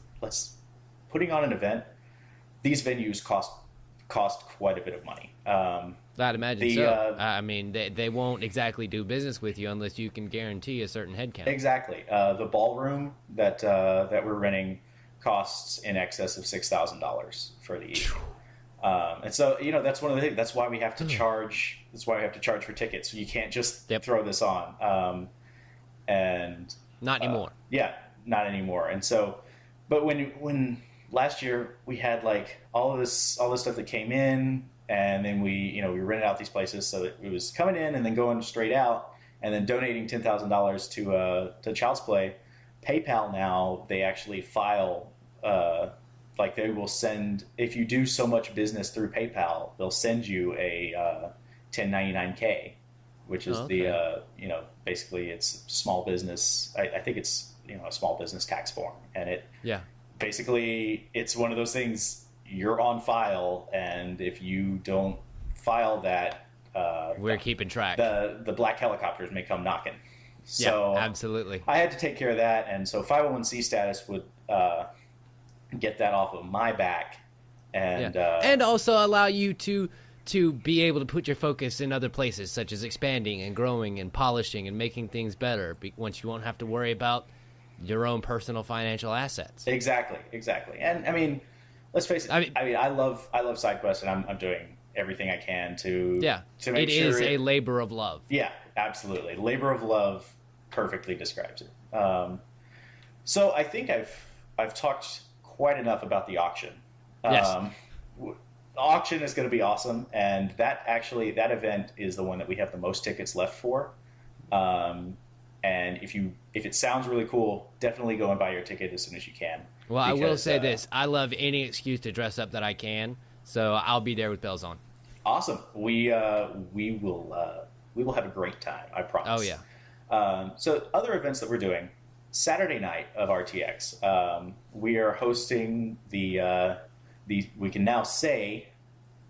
putting on an event, these venues cost quite a bit of money. I'd imagine so. I mean, they won't exactly do business with you unless you can guarantee a certain headcount. Exactly. The ballroom that we're renting costs in excess of $6,000 for the evening. And so that's one of the things. That's why we have to charge. That's why we have to charge for tickets. You can't just throw this on. And not anymore. Not anymore. And so, but when last year we had like all this stuff that came in, and then we rented out these places, so that it was coming in and then going straight out, and then donating $10,000 to Child's Play. PayPal now, they actually file. They will send, if you do so much business through PayPal, they'll send you a 1099-K, which is basically it's small business. I think it's a small business tax form, and basically it's one of those things. You're on file, and if you don't file that, we're keeping track. The black helicopters may come knocking. So absolutely. I had to take care of that, and so 501c status would get that off of my back, and also allow you to be able to put your focus in other places, such as expanding and growing and polishing and making things better. Once you won't have to worry about your own personal financial assets. Exactly. And I mean, let's face it. I love SideQuest, and I'm doing everything I can to make it sure is a labor of love. Yeah, absolutely, labor of love. perfectly describes it. So I think I've talked quite enough about the auction. Yes. The auction is going to be awesome, and that event is the one that we have the most tickets left for. And if it sounds really cool, definitely go and buy your ticket as soon as you can. Well, I will say this: I love any excuse to dress up that I can, so I'll be there with bells on. Awesome. We will have a great time. I promise. Oh yeah. So other events that we're doing. Saturday night of RTX, we are hosting the we can now say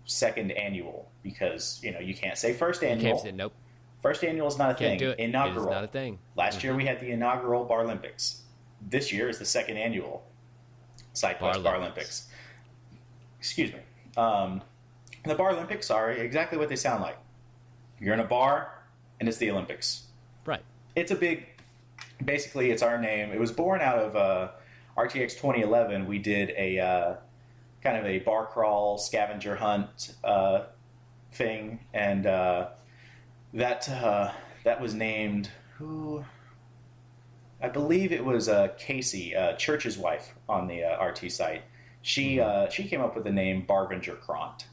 second annual, because you can't say first annual. You can't say nope. First annual is not a Can't thing. do it. Inaugural. It is not a thing. Last year we had the inaugural Bar Olympics. This year is the second annual Sidequest Bar Olympics. Excuse me. The Bar Olympics are exactly what they sound like. You're in a bar, and it's the Olympics. Right. It's a big. Basically, it's our name. It was born out of RTX 2011. We did a kind of a bar crawl scavenger hunt thing, and that was named who? I believe it was Casey, Church's wife on the RT site. She came up with the name Barvenger Kront,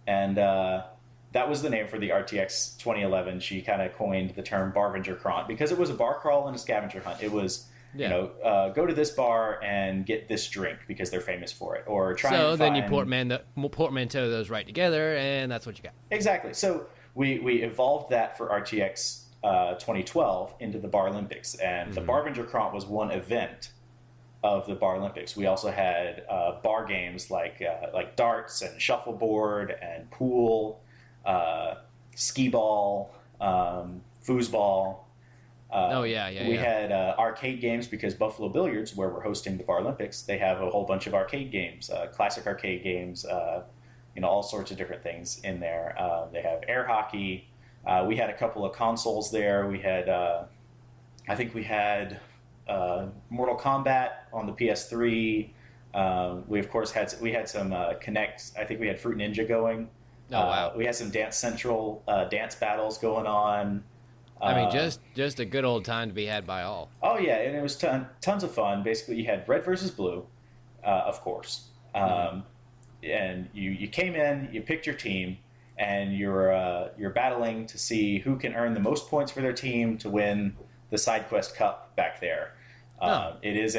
and that was the name for the RTX 2011. She kind of coined the term Barvenger Kront because it was a bar crawl and a scavenger hunt. It was, go to this bar and get this drink because they're famous for it, or try. So then you portmanteau those right together, and that's what you got. Exactly. So we evolved that for RTX 2012 into the Bar Olympics, and the Barvenger Kront was one event of the Bar Olympics. We also had bar games like darts and shuffleboard and pool. Skee ball, foosball. We had arcade games because Buffalo Billiards, where we're hosting the Bar Olympics, they have a whole bunch of arcade games, classic arcade games, all sorts of different things in there. They have air hockey. We had a couple of consoles there. We had, I think we had Mortal Kombat on the PS3. We of course had some Kinect. I think we had Fruit Ninja going. Oh, wow. We had some Dance Central dance battles going on. I mean, just a good old time to be had by all. Oh, yeah, and it was tons of fun. Basically, you had red versus blue, of course. And you came in, you picked your team, and you're battling to see who can earn the most points for their team to win the Sidequest Cup back there. It is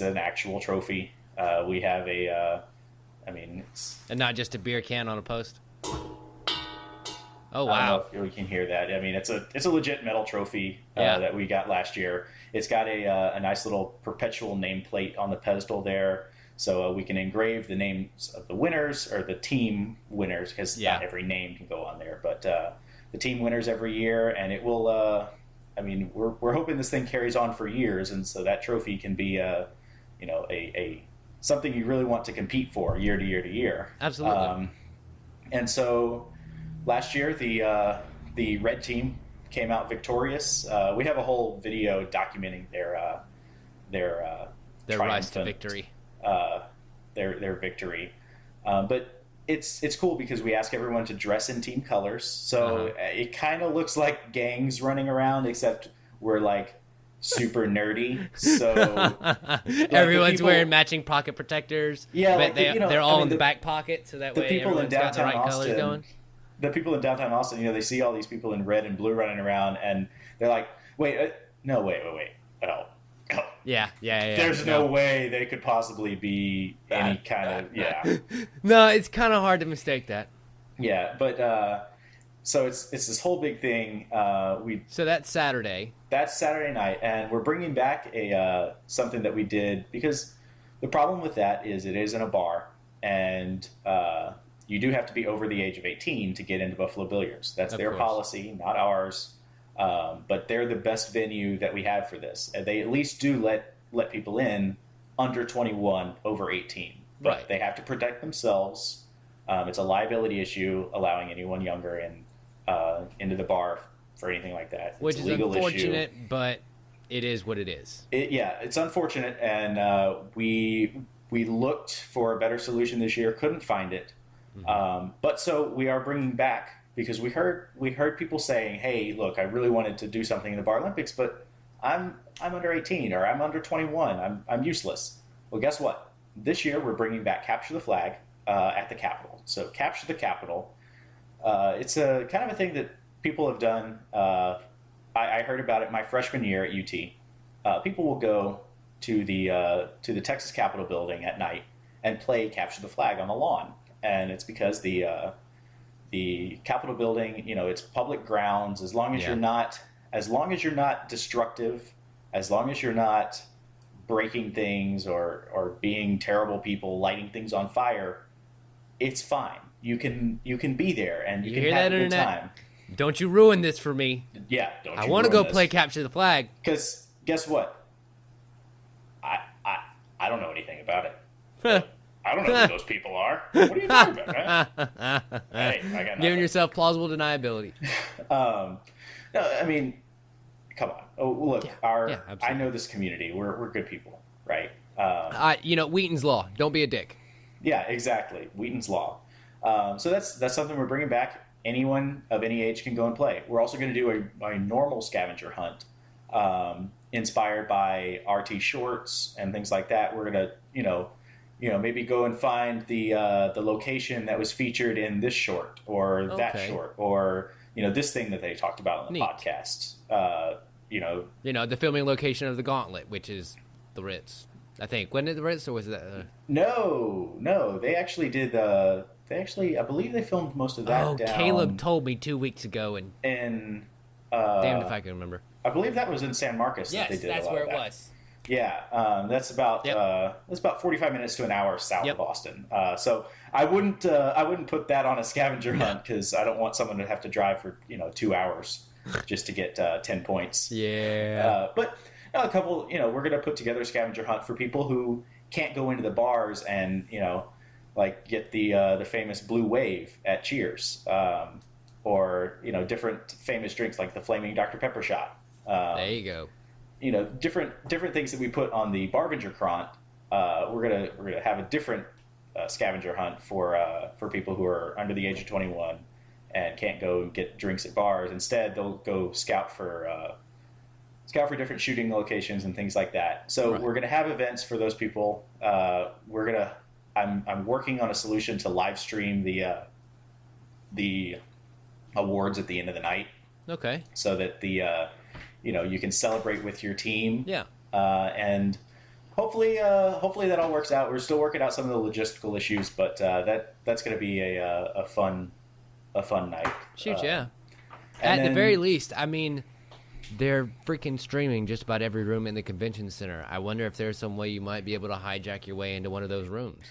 an actual trophy. We have and not just a beer can on a post. Oh wow! I don't know if you can hear that. I mean, it's a legit metal trophy that we got last year. It's got a nice little perpetual nameplate on the pedestal there, so we can engrave the names of the winners or the team winners, because not every name can go on there, but the team winners every year, and it will. We're hoping this thing carries on for years, and so that trophy can be a something you really want to compete for year to year to year. Absolutely. And so last year, the red team came out victorious. We have a whole video documenting their rise to victory. Their victory. But it's cool because we ask everyone to dress in team colors. So it kind of looks like gangs running around, except we're like super nerdy. So everyone's wearing matching pocket protectors. Yeah, but they're all in the back pocket, so that way everyone's got the right colors going. The people in downtown Austin, they see all these people in red and blue running around, and they're like, wait. Oh. Yeah. There's no way they could possibly be any kind of, No, it's kind of hard to mistake that. Yeah, but so it's this whole big thing. So that's Saturday. That's Saturday night, and we're bringing back something that we did, because the problem with that is it is in a bar, and you do have to be over the age of 18 to get into Buffalo Billiards. That's their policy, not ours. But they're the best venue that we have for this. They at least do let people in under 21, over 18. But they have to protect themselves. It's a liability issue allowing anyone younger into the bar for anything like that. Which is unfortunate, but it is what it is. It's unfortunate, and we looked for a better solution this year, couldn't find it. But so we are bringing back because we heard people saying, "Hey, look, I really wanted to do something in the Bar Olympics, but I'm under 18 or I'm under 21. I'm useless." Well, guess what? This year we're bringing back Capture the Flag at the Capitol. So Capture the Capitol. It's a kind of a thing that people have done. I heard about it my freshman year at UT. People will go to the Texas Capitol building at night and play Capture the Flag on the lawn, and it's because the Capitol building, it's public grounds. As long as you're not destructive, as long as you're not breaking things or being terrible people, lighting things on fire, it's fine. You can be there and you can have a good time. Don't you ruin this for me. Yeah, I want to go play Capture the Flag. Because guess what? I don't know anything about it. I don't know who those people are. What are you talking about, man? Hey, I got nothing. Giving yourself plausible deniability. No, I mean, come on. Oh, look, absolutely. I know this community. We're good people, right? Wheaton's Law. Don't be a dick. Yeah, exactly. Wheaton's Law. So that's something we're bringing back. Anyone of any age can go and play. We're also going to do a normal scavenger hunt, inspired by RT shorts and things like that. We're going to, maybe go and find the location that was featured in this short or that short or this thing that they talked about on the podcast. The filming location of the Gauntlet, which is the Ritz. I think. Wasn't it the Ritz or was that? No. They actually did. I believe they filmed most of that. Oh, down Caleb told me 2 weeks ago, and damned if I can remember. I believe that was in San Marcos. Yes, that they did that's a lot where of it that. was. Yeah, that's about 45 minutes to an hour south of Boston. So I wouldn't put that on a scavenger hunt because I don't want someone to have to drive for 2 hours just to get 10 points. Yeah, but a couple. We're going to put together a scavenger hunt for people who can't go into the bars and like get the famous Blue Wave at Cheers, or different famous drinks like the Flaming Dr. Pepper shot. There you go. Different things that we put on the Barbinger Krant. We're gonna have a different scavenger hunt for people who are under the age of 21 and can't go get drinks at bars. Instead, they'll go scout for different shooting locations and things like that. So we're gonna have events for those people. I'm working on a solution to live stream the awards at the end of the night. Okay. So that you can celebrate with your team. Yeah. And hopefully that all works out. We're still working out some of the logistical issues, but that's going to be a fun night. Shoot, yeah. At the very least, I mean, they're freaking streaming just about every room in the convention center. I wonder if there's some way you might be able to hijack your way into one of those rooms.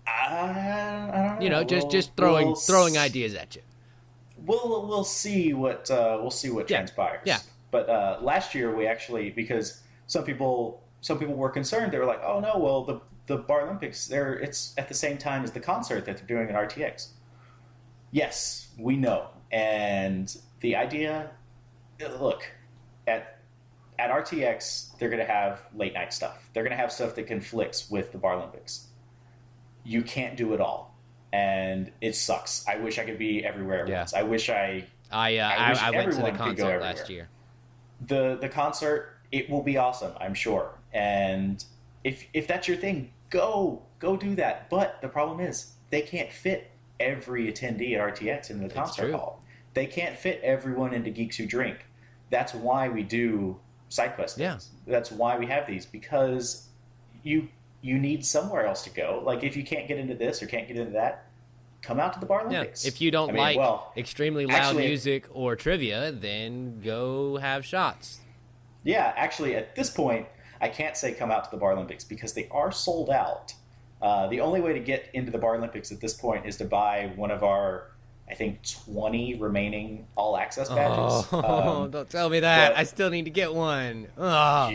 I don't know. Just throwing ideas at you. We'll see what transpires. Yeah. But last year we actually, because some people were concerned, they were like, "Oh no, well the Bar Olympics it's at the same time as the concert that they're doing at RTX." Yes, we know. And the idea, look, at RTX they're going to have late night stuff. They're going to have stuff that conflicts with the Bar Olympics. You can't do it all, and it sucks. I wish I could be everywhere at once. I wish I went to the concert last year. The concert, it will be awesome, I'm sure. And if that's your thing, go do that. But the problem is they can't fit every attendee at RTX into the concert hall. They can't fit everyone into Geeks Who Drink. That's why we do Sidequest things. Yeah. That's why we have these, because you need somewhere else to go. Like if you can't get into this or can't get into that, come out to the Bar Olympics. Yeah. If you don't extremely loud music or trivia, then go have shots. Yeah, actually, at this point, I can't say come out to the Bar Olympics because they are sold out. The only way to get into the Bar Olympics at this point is to buy one of our, I think, 20 remaining all-access badges. Oh, don't tell me that. I still need to get one. Oh.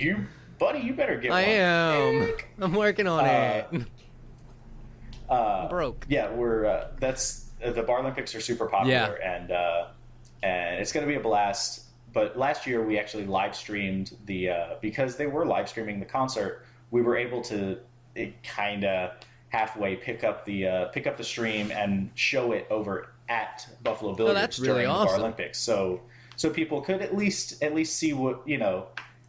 Buddy, you better get one. I am. I'm working on it. I'm broke. Yeah, that's the Bar Olympics are super popular, and it's going to be a blast. But last year we actually live streamed because they were live streaming the concert. We were able to kind of halfway pick up the stream and show it over at Buffalo Billiards that's really during the awesome. Paralympics. So people could at least see what,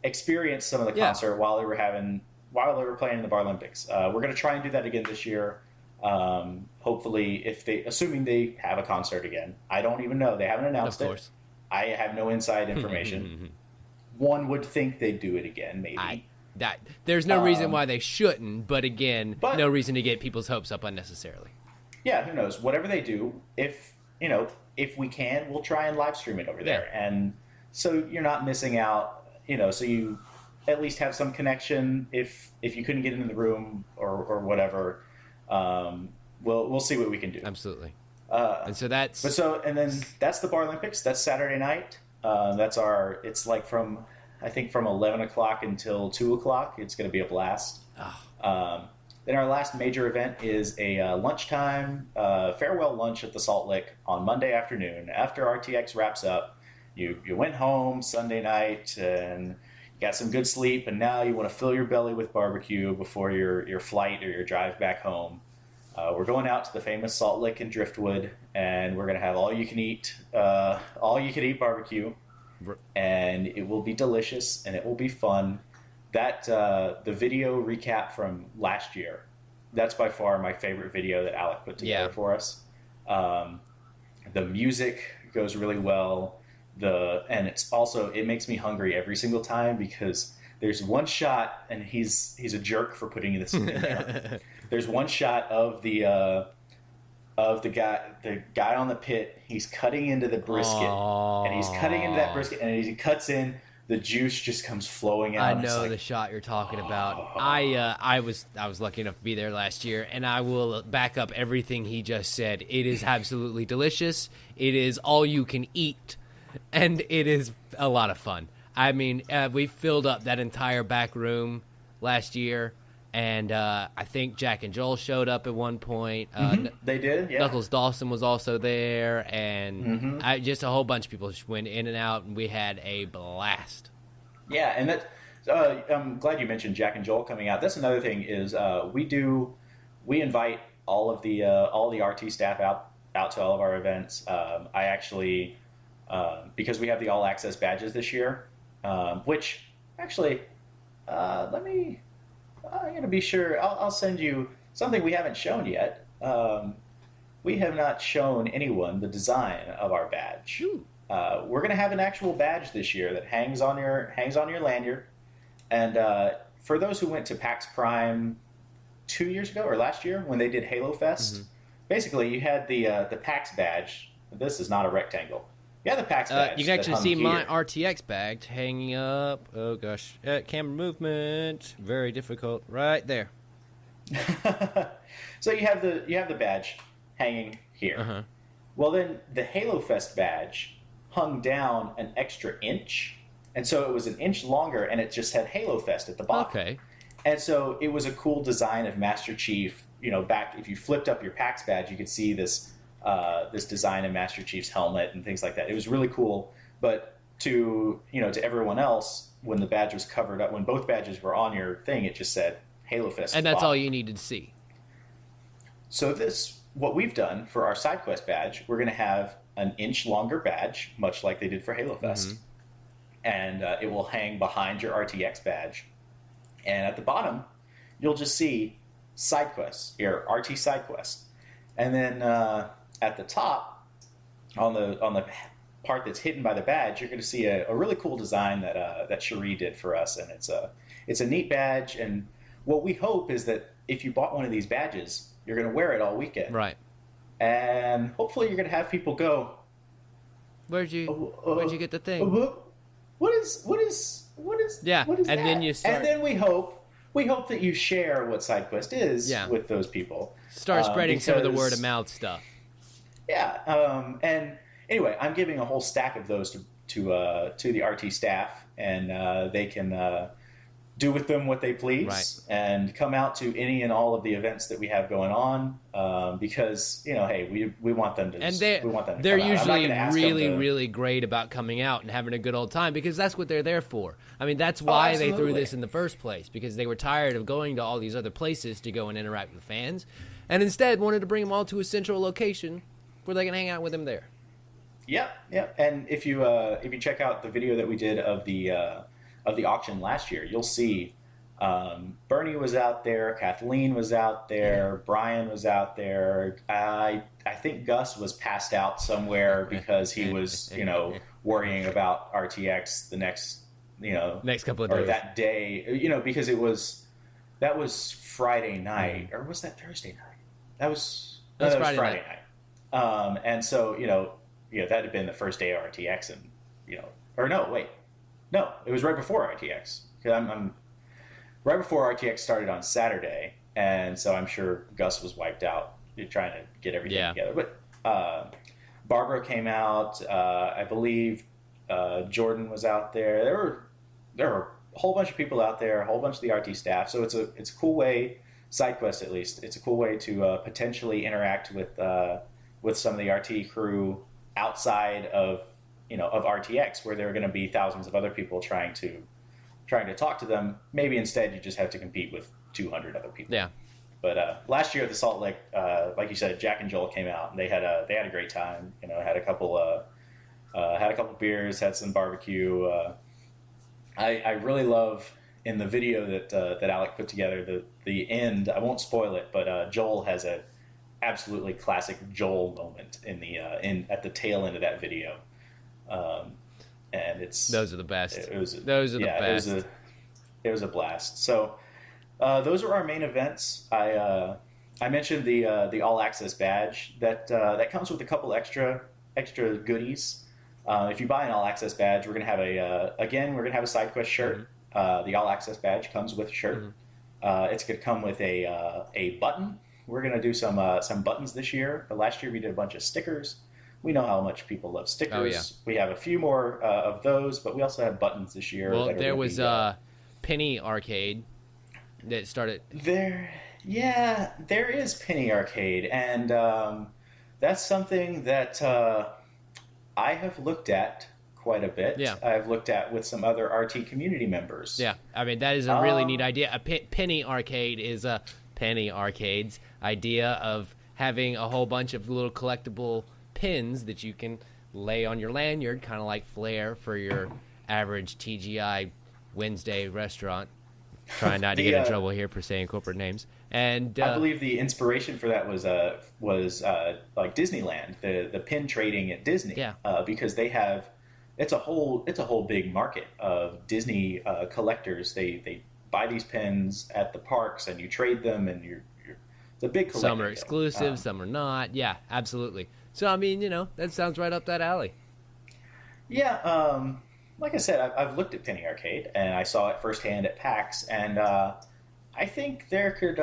experience some of the concert while they were playing in the Paralympics. We're going to try and do that again this year. Hopefully, assuming they have a concert again. I don't even know. They haven't announced it. Of course. I have no inside information. One would think they'd do it again, maybe. There's no reason why they shouldn't, but again, no reason to get people's hopes up unnecessarily. Yeah, who knows? Whatever they do, if we can, we'll try and live stream it over there. And so you're not missing out, so you at least have some connection if you couldn't get into the room or whatever. We'll see what we can do. Absolutely. And then that's the Paralympics. That's Saturday night. It's like from 11 o'clock until 2 o'clock. It's going to be a blast. Then our last major event is a lunchtime farewell lunch at the Salt Lick on Monday afternoon. After RTX wraps up, you went home Sunday night and you got some good sleep, and now you want to fill your belly with barbecue before your flight or your drive back home. We're going out to the famous Salt Lick in Driftwood, and we're going to have all you can eat barbecue, and it will be delicious and it will be fun. That the video recap from last year, that's by far my favorite video that Alec put together for us. The music goes really well. And it makes me hungry every single time because there's one shot, and he's a jerk for putting this in there. There's one shot of the guy on the pit. He's cutting into the brisket, and he's cutting into that brisket, and as he cuts in, the juice just comes flowing out. I know the shot you're talking about. I was lucky enough to be there last year, and I will back up everything he just said. It is absolutely delicious. It is all you can eat, and it is a lot of fun. I mean, we filled up that entire back room last year, and I think Jack and Joel showed up at one point. They did, yeah. Knuckles Dawson was also there, and just a whole bunch of people just went in and out, and we had a blast. Yeah, and I'm glad you mentioned Jack and Joel coming out. That's another thing is we invite all the RT staff out to all of our events. I actually because we have the all access badges this year, which actually I'm going to be sure. I'll send you something we haven't shown yet. We have not shown anyone the design of our badge. We're going to have an actual badge this year that hangs on your lanyard. And for those who went to PAX Prime 2 years ago or last year when they did Halo Fest, basically you had the PAX badge. This is not a rectangle. Yeah, the PAX badge. You can actually see my RTX badge hanging up. Oh gosh, camera movement, very difficult. Right there. So you have the badge hanging here. Well, then the Halo Fest badge hung down an extra inch, and so it was an inch longer, and it just had Halo Fest at the bottom. Okay. And so it was a cool design of Master Chief. Back if you flipped up your PAX badge, you could see this design of Master Chief's helmet and things like that. It was really cool. But to everyone else, when the badge was covered up, when both badges were on your thing, it just said Halo Fest. And that's all you needed to see. So what we've done for our SideQuest badge, we're going to have an inch longer badge, much like they did for Halo Fest. And it will hang behind your RTX badge. And at the bottom, you'll just see SideQuest, your RT Sidequest. And then at the top, on the part that's hidden by the badge, you're going to see a really cool design that Cherie did for us, and it's a neat badge. And what we hope is that if you bought one of these badges, you're going to wear it all weekend, right? And hopefully, you're going to have people go, Where'd you get the thing? What is yeah? What is and that? Then you start. And then we hope that you share what SideQuest is with those people. Start spreading some of the word of mouth stuff. Yeah, and anyway, I'm giving a whole stack of those to the RT staff, and they can do with them what they please, and come out to any and all of the events that we have going on, because hey, we want them to. And they're usually really great about coming out and having a good old time, because that's what they're there for. I mean, that's why they threw this in the first place, because they were tired of going to all these other places to go and interact with fans, and instead wanted to bring them all to a central location where they can hang out with him there. Yep. And if you check out the video that we did of the auction last year, you'll see Bernie was out there, Kathleen was out there, Brian was out there. I think Gus was passed out somewhere because he was worrying about RTX the next couple of days, or that day, because that was Friday night, or was that Thursday night? That was Friday night. And so that had been the first day of RTX, and it was right before RTX. I'm right before RTX started on Saturday, and so I'm sure Gus was wiped out trying to get everything together. But Barbara came out. I believe Jordan was out there. There were a whole bunch of people out there, a whole bunch of the RT staff. So it's a cool way, Sidequest at least. It's a cool way to potentially interact with some of the RT crew outside of RTX, where there are going to be thousands of other people trying to talk to them. Maybe instead you just have to compete with 200 other people. Yeah. But last year at the Salt Lake, like you said, Jack and Joel came out, and they had a great time. Had a couple beers, had some barbecue. I really love in the video that Alec put together the end. I won't spoil it, but Joel has a absolutely classic Joel moment at the tail end of that video. And those are the best. It was the best. It was a blast. So those are our main events. I mentioned the All Access badge that comes with a couple extra goodies. If you buy an All Access badge, we're gonna have a Sidequest shirt. Mm-hmm. The All Access badge comes with a shirt. Mm-hmm. It's gonna come with a button. We're gonna do some buttons this year. Last year we did a bunch of stickers. We know how much people love stickers. Oh, yeah. We have a few more of those, but we also have buttons this year. Well, there was Penny Arcade that started. There is Penny Arcade, and that's something that I have looked at quite a bit. Yeah. I've looked at with some other RT community members. Yeah, I mean, that is a really neat idea. A Penny Arcade is a Penny Arcade's idea of having a whole bunch of little collectible pins that you can lay on your lanyard, kind of like flair for your average TGI Wednesday restaurant. Trying not to get in trouble here for saying corporate names. And I believe the inspiration for that was like Disneyland, the pin trading at Disney. Yeah. Because they have it's a whole big market of Disney collectors. They buy these pins at the parks, and you trade them, and it's a big collector. Some are exclusive, some are not. Yeah, absolutely. So, I mean, that sounds right up that alley. Yeah, like I said, I've looked at Penny Arcade, and I saw it firsthand at PAX, and I think there could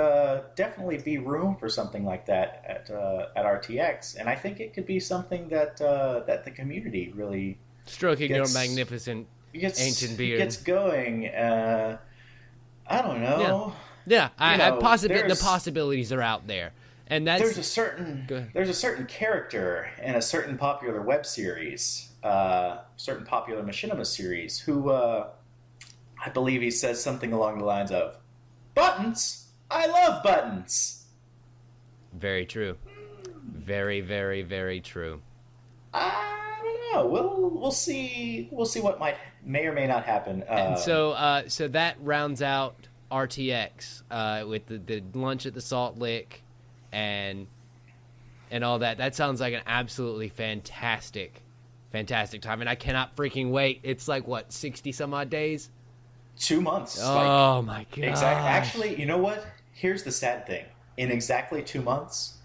definitely be room for something like that at RTX, and I think it could be something that the community really stroking your magnificent ancient beard gets going. I don't know. Yeah, the possibilities are out there. And there's a certain character in a certain popular web series, certain popular machinima series, who I believe he says something along the lines of, "Buttons, I love buttons." Very true. Very, very, very true. I don't know. We'll see. We'll see what may or may not happen. And so that rounds out RTX with the lunch at the Salt Lick. And all that. That sounds like an absolutely fantastic time, and I cannot freaking wait. It's like, what, 60 some odd days? 2 months. Oh my god! Exactly. Actually, you know what? Here's the sad thing. In exactly 2 months,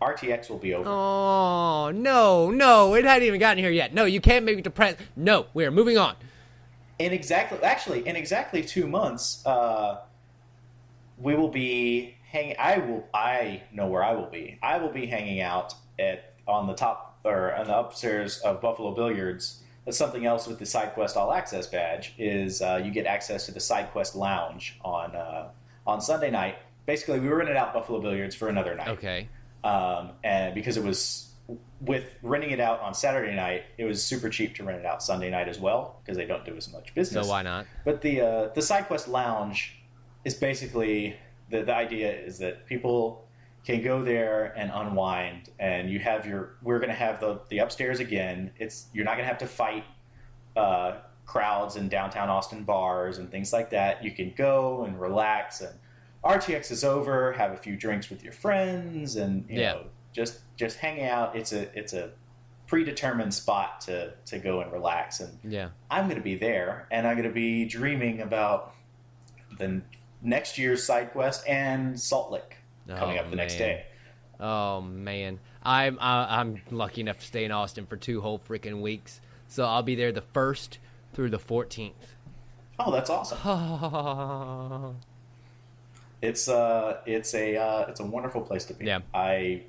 RTX will be over. Oh no! It hadn't even gotten here yet. No, you can't make me depressed. No, we're moving on. In exactly 2 months, we will be. I know where I will be. I will be hanging out on the upstairs of Buffalo Billiards. That's something else with the Sidequest All Access badge is you get access to the Sidequest Lounge on Sunday night. Basically, we rented out Buffalo Billiards for another night. Okay. And because it was with renting it out on Saturday night, it was super cheap to rent it out Sunday night as well because they don't do as much business. So why not? But the Sidequest Lounge is basically. The idea is that people can go there and unwind. And we're going to have the upstairs again. You're not going to have to fight crowds in downtown Austin bars and things like that. You can go and relax, and RTX is over, have a few drinks with your friends, and you know, just hang out. It's a predetermined spot to go and relax. And I'm going to be there, and I'm going to be dreaming about the next year's Sidequest and Salt Lake coming up the next day. Oh man, I'm lucky enough to stay in Austin for 2 whole freaking weeks, so I'll be there the 1st through the 14th. Oh, that's awesome. It's a wonderful place to be. Yeah. I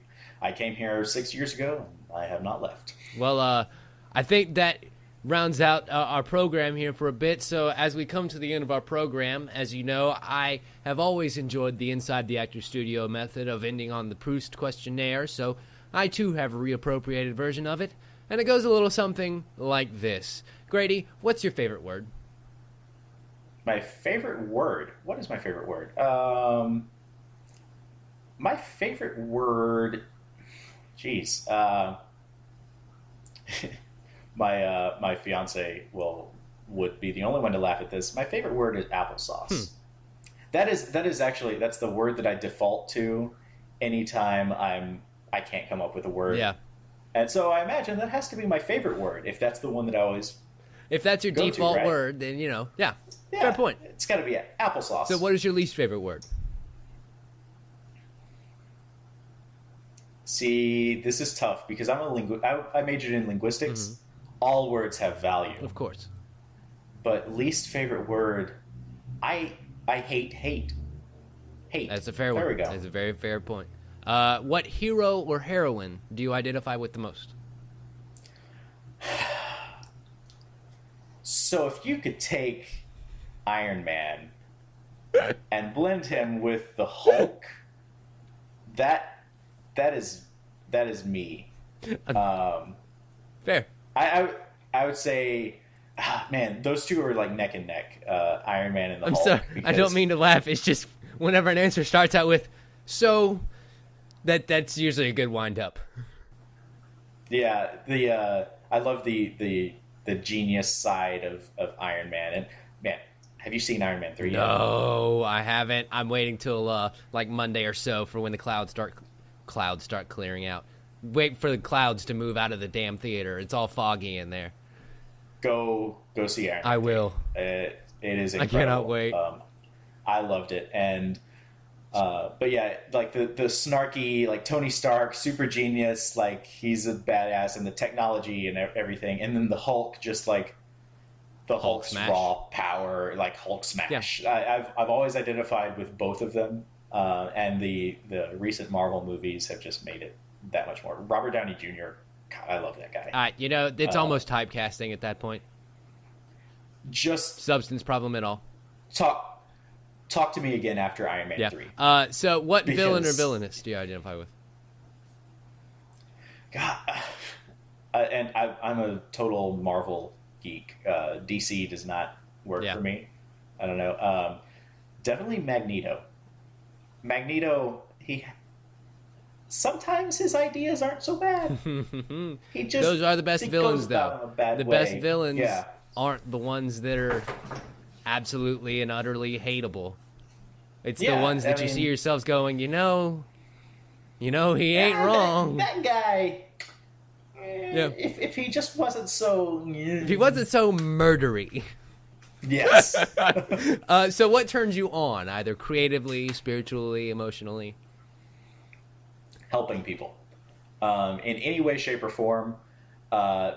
came here 6 years ago, and I have not left. Well, I think that rounds out our program here for a bit. So as we come to the end of our program, as you know, I have always enjoyed the Inside the Actor Studio method of ending on the Proust questionnaire. So I too have a reappropriated version of it, and it goes a little something like this. Grady, what's your favorite word? My favorite word? What is my favorite word? My favorite word... Jeez. My fiance would be the only one to laugh at this. My favorite word is applesauce. That is actually, that's the word that I default to anytime I can't come up with a word. Yeah. And so I imagine that has to be my favorite word if that's the one that I always... If that's your default word, then, yeah, fair point. It's got to be applesauce. So what is your least favorite word? See, this is tough because I majored in linguistics. Mm-hmm. All words have value. Of course. But least favorite word, I hate. Hate. That's a fair one. There we go. That's a very fair point. What hero or heroine do you identify with the most? So if you could take Iron Man and blend him with the Hulk, that is me. Fair. I would say, man, those two are like neck and neck. Iron Man and the Hulk. I'm sorry. I don't mean to laugh. It's just whenever an answer starts out with "so," that's usually a good wind up. Yeah. I love the genius side of Iron Man. And man, have you seen Iron Man 3 yet? No, I haven't. I'm waiting till like Monday or so for when the clouds start clearing out. Wait for the clouds to move out of the damn theater. It's all foggy in there. Go see Iron Man. I will. It is incredible. I cannot wait. I loved it. And but yeah, like the snarky, like Tony Stark, super genius, like he's a badass, and the technology and everything. And then the Hulk, just like the Hulk's smash. Raw power, like Hulk smash. Yeah. I've always identified with both of them, and the recent Marvel movies have just made it that much more. Robert Downey Jr. God, I love that guy. It's almost typecasting at that point. Just substance problem at all. Talk to me again after Iron Man 3. So what villain or villainess do you identify with? God, and I'm a total Marvel geek. DC does not work for me. I don't know. Definitely Magneto. Sometimes his ideas aren't so bad. Those are the best villains, though. The best villains aren't the ones that are absolutely and utterly hateable. It's the ones that you see yourselves going, he ain't wrong. That guy. If he just wasn't so. If he wasn't so murdery. Yes. So what turns you on, either creatively, spiritually, emotionally? Helping people, in any way, shape, or form.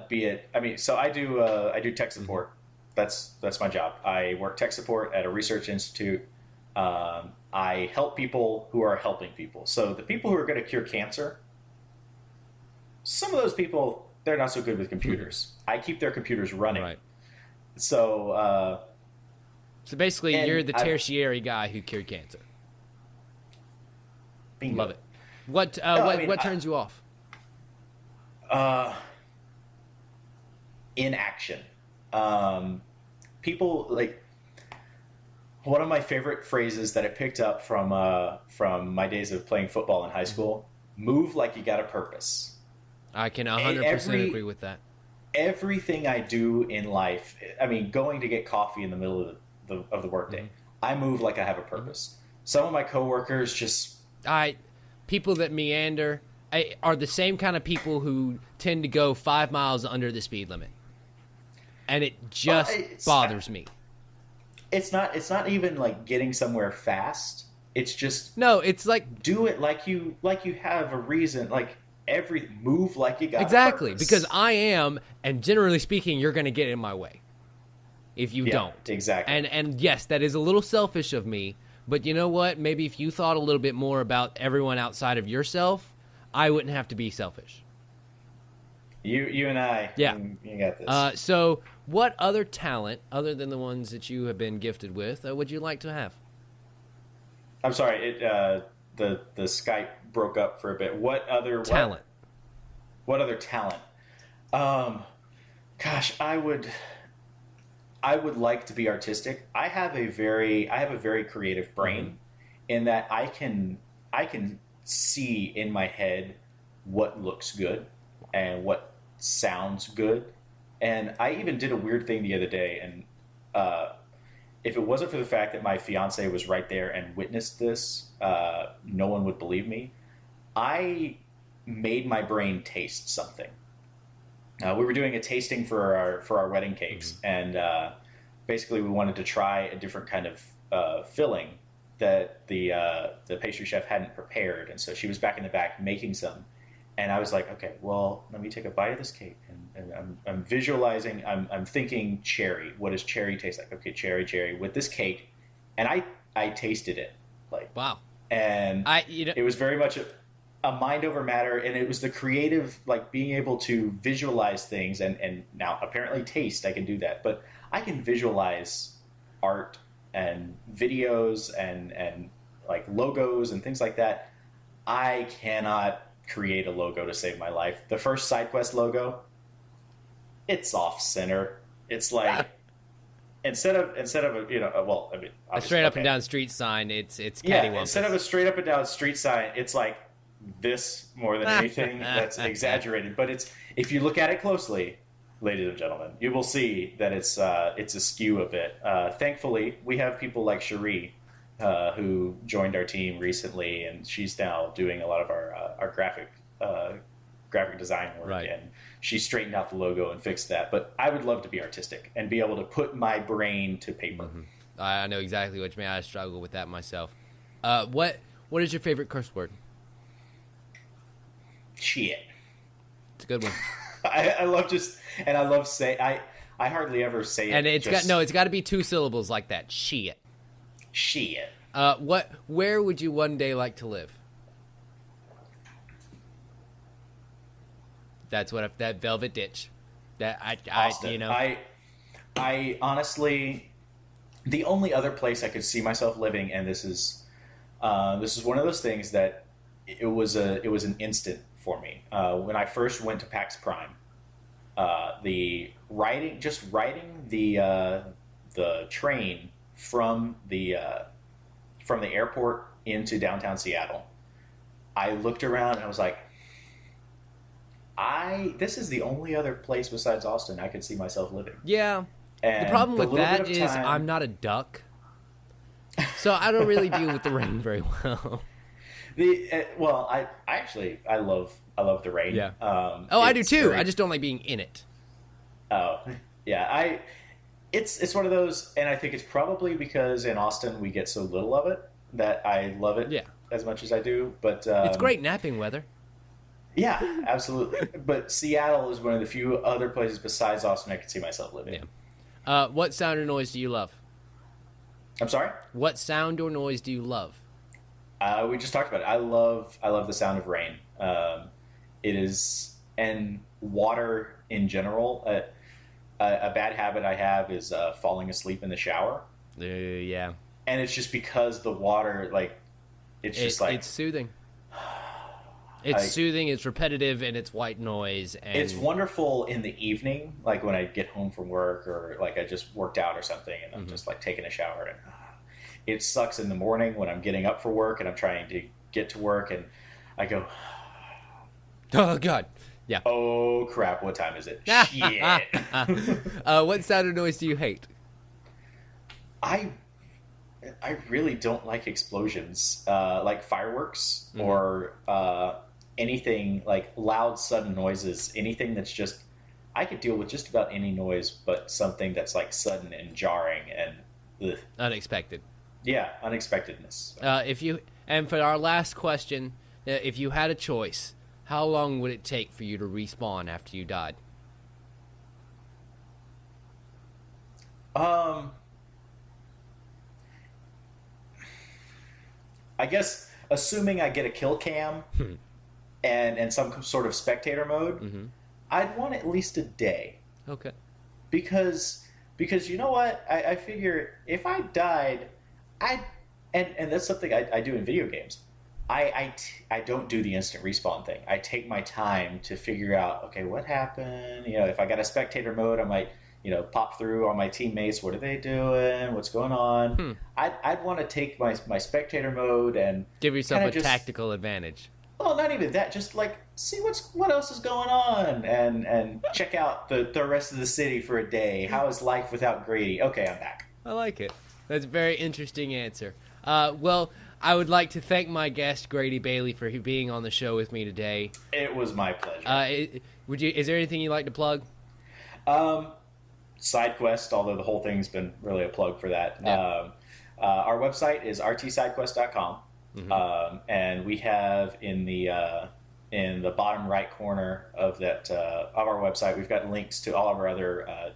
Be it. So I do tech support. That's my job. I work tech support at a research institute. I help people who are helping people. So the people who are going to cure cancer, some of those people, they're not so good with computers. I keep their computers running. Right. So basically, you're the tertiary guy who cured cancer. Bingo. Love it. What turns you off? Inaction. People like one of my favorite phrases that I picked up from my days of playing football in high school: "Move like you got a purpose." I can 100% agree with that. Everything I do in life, I mean, going to get coffee in the middle of the workday, I move like I have a purpose. Some of my coworkers just people that meander are the same kind of people who tend to go 5 miles under the speed limit, and it just bothers me. It's not even like getting somewhere fast. It's just no. It's like do it like you have a reason. Like move like you got exactly a purpose. Because I am, and generally speaking, you're going to get in my way if you don't. Exactly. And yes, that is a little selfish of me. But you know what? Maybe if you thought a little bit more about everyone outside of yourself, I wouldn't have to be selfish. You and I. Yeah. You got this. So what other talent, other than the ones that you have been gifted with, would you like to have? I'm sorry. The Skype broke up for a bit. What other talent? What other talent? Gosh, I would like to be artistic. I have a very creative brain, in that I can see in my head what looks good and what sounds good. And I even did a weird thing the other day, and if it wasn't for the fact that my fiance was right there and witnessed this, no one would believe me. I made my brain taste something. We were doing a tasting for our wedding cakes, and basically we wanted to try a different kind of filling that the pastry chef hadn't prepared, and so she was back in the back making some, and I was like, okay, well, let me take a bite of this cake, and I'm visualizing, I'm thinking cherry. What does cherry taste like? Okay, cherry with this cake, and I tasted it, like, wow, and it was very much a mind over matter, and it was the creative, like being able to visualize things, and now apparently taste, I can do that, but I can visualize art and videos and like logos and things like that. I cannot create a logo to save my life. The first Sidequest logo, it's off center. It's like instead of a a straight up and down street sign, it's cattywampus. Instead of a straight up and down street sign, it's like this more than anything. That's exaggerated, but it's, if you look at it closely, ladies and gentlemen, you will see that it's askew a bit. Thankfully, we have people like Cherie, who joined our team recently, and she's now doing a lot of our graphic design work, right. And she straightened out the logo and fixed that. But I would love to be artistic and be able to put my brain to paper. I know exactly what you mean. I struggle with that myself. What is your favorite curse word? Shit. It's a good one. I hardly ever say it. And it's got to be 2 syllables like that. Shit. Shit. Where would you one day like to live? That's what that velvet ditch. That Austin. I honestly, the only other place I could see myself living, and this is one of those things that it was an instant for me when I first went to PAX Prime. Riding the train from the airport into downtown Seattle, I looked around and I was like, this is the only other place besides Austin I could see myself living. Yeah. And the problem with that is I'm not a duck, so I don't really deal with the rain very well. I love the rain. Yeah. I do too. I just don't like being in it. Oh, yeah. It's one of those, and I think it's probably because in Austin we get so little of it that I love it as much as I do. But it's great napping weather. Yeah, absolutely. But Seattle is one of the few other places besides Austin I could see myself living. Yeah. What sound or noise do you love? I'm sorry? What sound or noise do you love? We just talked about it. I love the sound of rain. It is, and water in general. A bad habit I have is falling asleep in the shower. Yeah. And it's just because the water, like, it's soothing. It's soothing, it's repetitive, and it's white noise. And it's wonderful in the evening, like when I get home from work, or like I just worked out or something, and I'm just like taking a shower. it sucks in the morning when I'm getting up for work and I'm trying to get to work, and I go, Oh God. Yeah. oh crap, what time is it? Shit. What sound or noise do you hate? I I really don't like explosions, like fireworks Mhm. or anything like loud, sudden noises. Anything that's just, I could deal with just about any noise, but something that's like sudden and jarring and, ugh. Unexpected. Yeah, unexpectedness. And for our last question, if you had a choice, how long would it take for you to respawn after you died? Um, I guess assuming I get a kill cam and some sort of spectator mode, Mm-hmm. I'd want at least a day. Okay. because you know what, I figure if I died, I and that's something I do in video games. I don't do the instant respawn thing. I take my time to figure out, okay, what happened. If I got a spectator mode, I might pop through on my teammates. What are they doing? What's going on? I'd want to take my spectator mode and Give yourself kinda a just, tactical advantage. well, not even that. Just like see what else is going on, and check out the rest of the city for a day. How is life without Grady? Okay, I'm back. I like it. That's a very interesting answer. Well, I would like to thank my guest Grady Bailey for being on the show with me today. It was my pleasure. Is there anything you'd like to plug? Sidequest, although the whole thing's been really a plug for that. Yeah. Our website is rtsidequest.com, and we have in the bottom right corner of that of our website, we've got links to all of our other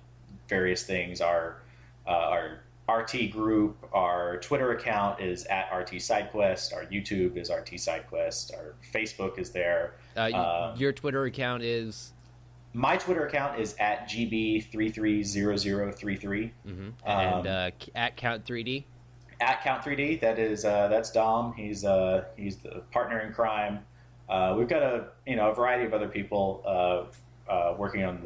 various things. Our RT group, our Twitter account is at RT Sidequest. Our YouTube is RT Sidequest. Our Facebook is there. Your Twitter account is? My Twitter account is at GB330033. And at Count3D? At Count3D, that's Dom. He's the partner in crime. We've got a variety of other people working on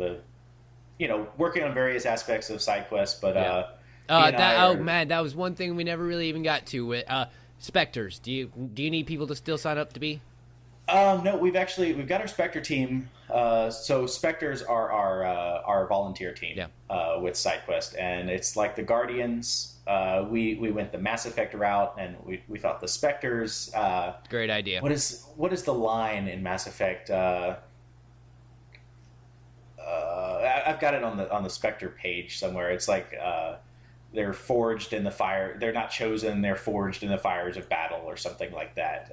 various aspects of SideQuest, but man, that was one thing we never really even got to with Spectres. Do you need people to still sign up to be? No, we've got our Spectre team. So Spectres are our volunteer team with SideQuest, and it's like the Guardians. We went the Mass Effect route, and we thought the Spectres. Great idea. What is the line in Mass Effect? I've got it on the Spectre page somewhere. It's like they're forged in the fire. They're not chosen. They're forged in the fires of battle, or something like that.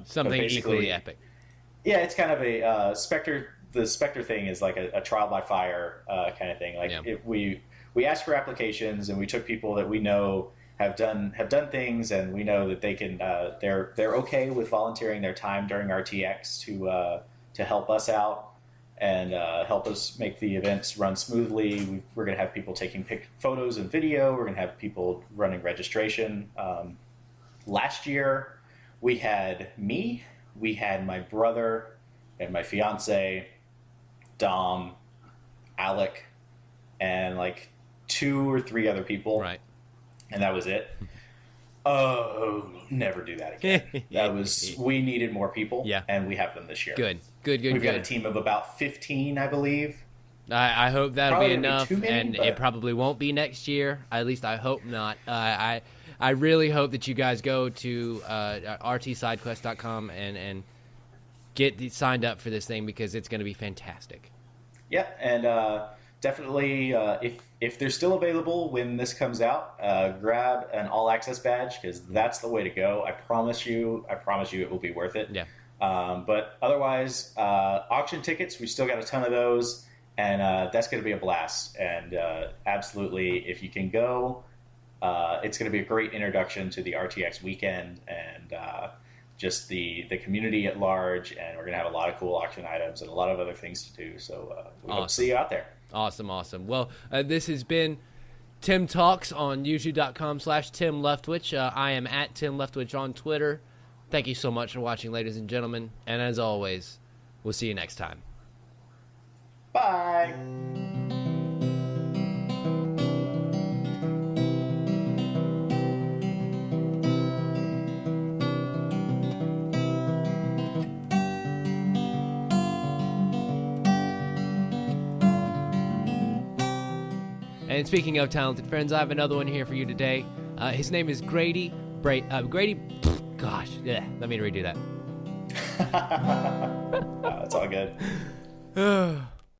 Something equally epic. Yeah, it's kind of a Spectre. The Spectre thing is like a trial by fire kind of thing. Like if we asked for applications, and we took people that we know have done things, and we know that they can. They're okay with volunteering their time during RTX to help us out and help us make the events run smoothly. We're going to have people taking photos and video. We're going to have people running registration. Last year, we had me, we had my brother, and my fiance, Dom, Alec, and like 2 or 3 other people. Right. And that was it. Oh, never do that again. We needed more people, and we have them this year. Good. We've got a team of about 15, I believe. I hope that'll Probably be enough, many, it probably won't be next year. At least I hope not. I really hope that you guys go to rtsidequest.com and get signed up for this thing, because it's going to be fantastic. Yeah, and definitely, if they're still available when this comes out, grab an all access badge, because that's the way to go. I promise you, it will be worth it. Yeah. But otherwise, auction tickets, we still got a ton of those, and that's going to be a blast. And absolutely, if you can go, it's going to be a great introduction to the RTX weekend and just the community at large. And we're going to have a lot of cool auction items and a lot of other things to do. So we hope to see you out there. Awesome. Well, this has been Tim Talks on youtube.com/Tim Leftwich. I am at Tim Leftwich on Twitter. Thank you so much for watching, ladies and gentlemen. And as always, we'll see you next time. Bye. And speaking of talented friends, I have another one here for you today. His name is Grady. Grady. Gosh, yeah. Let me redo that. It's all good.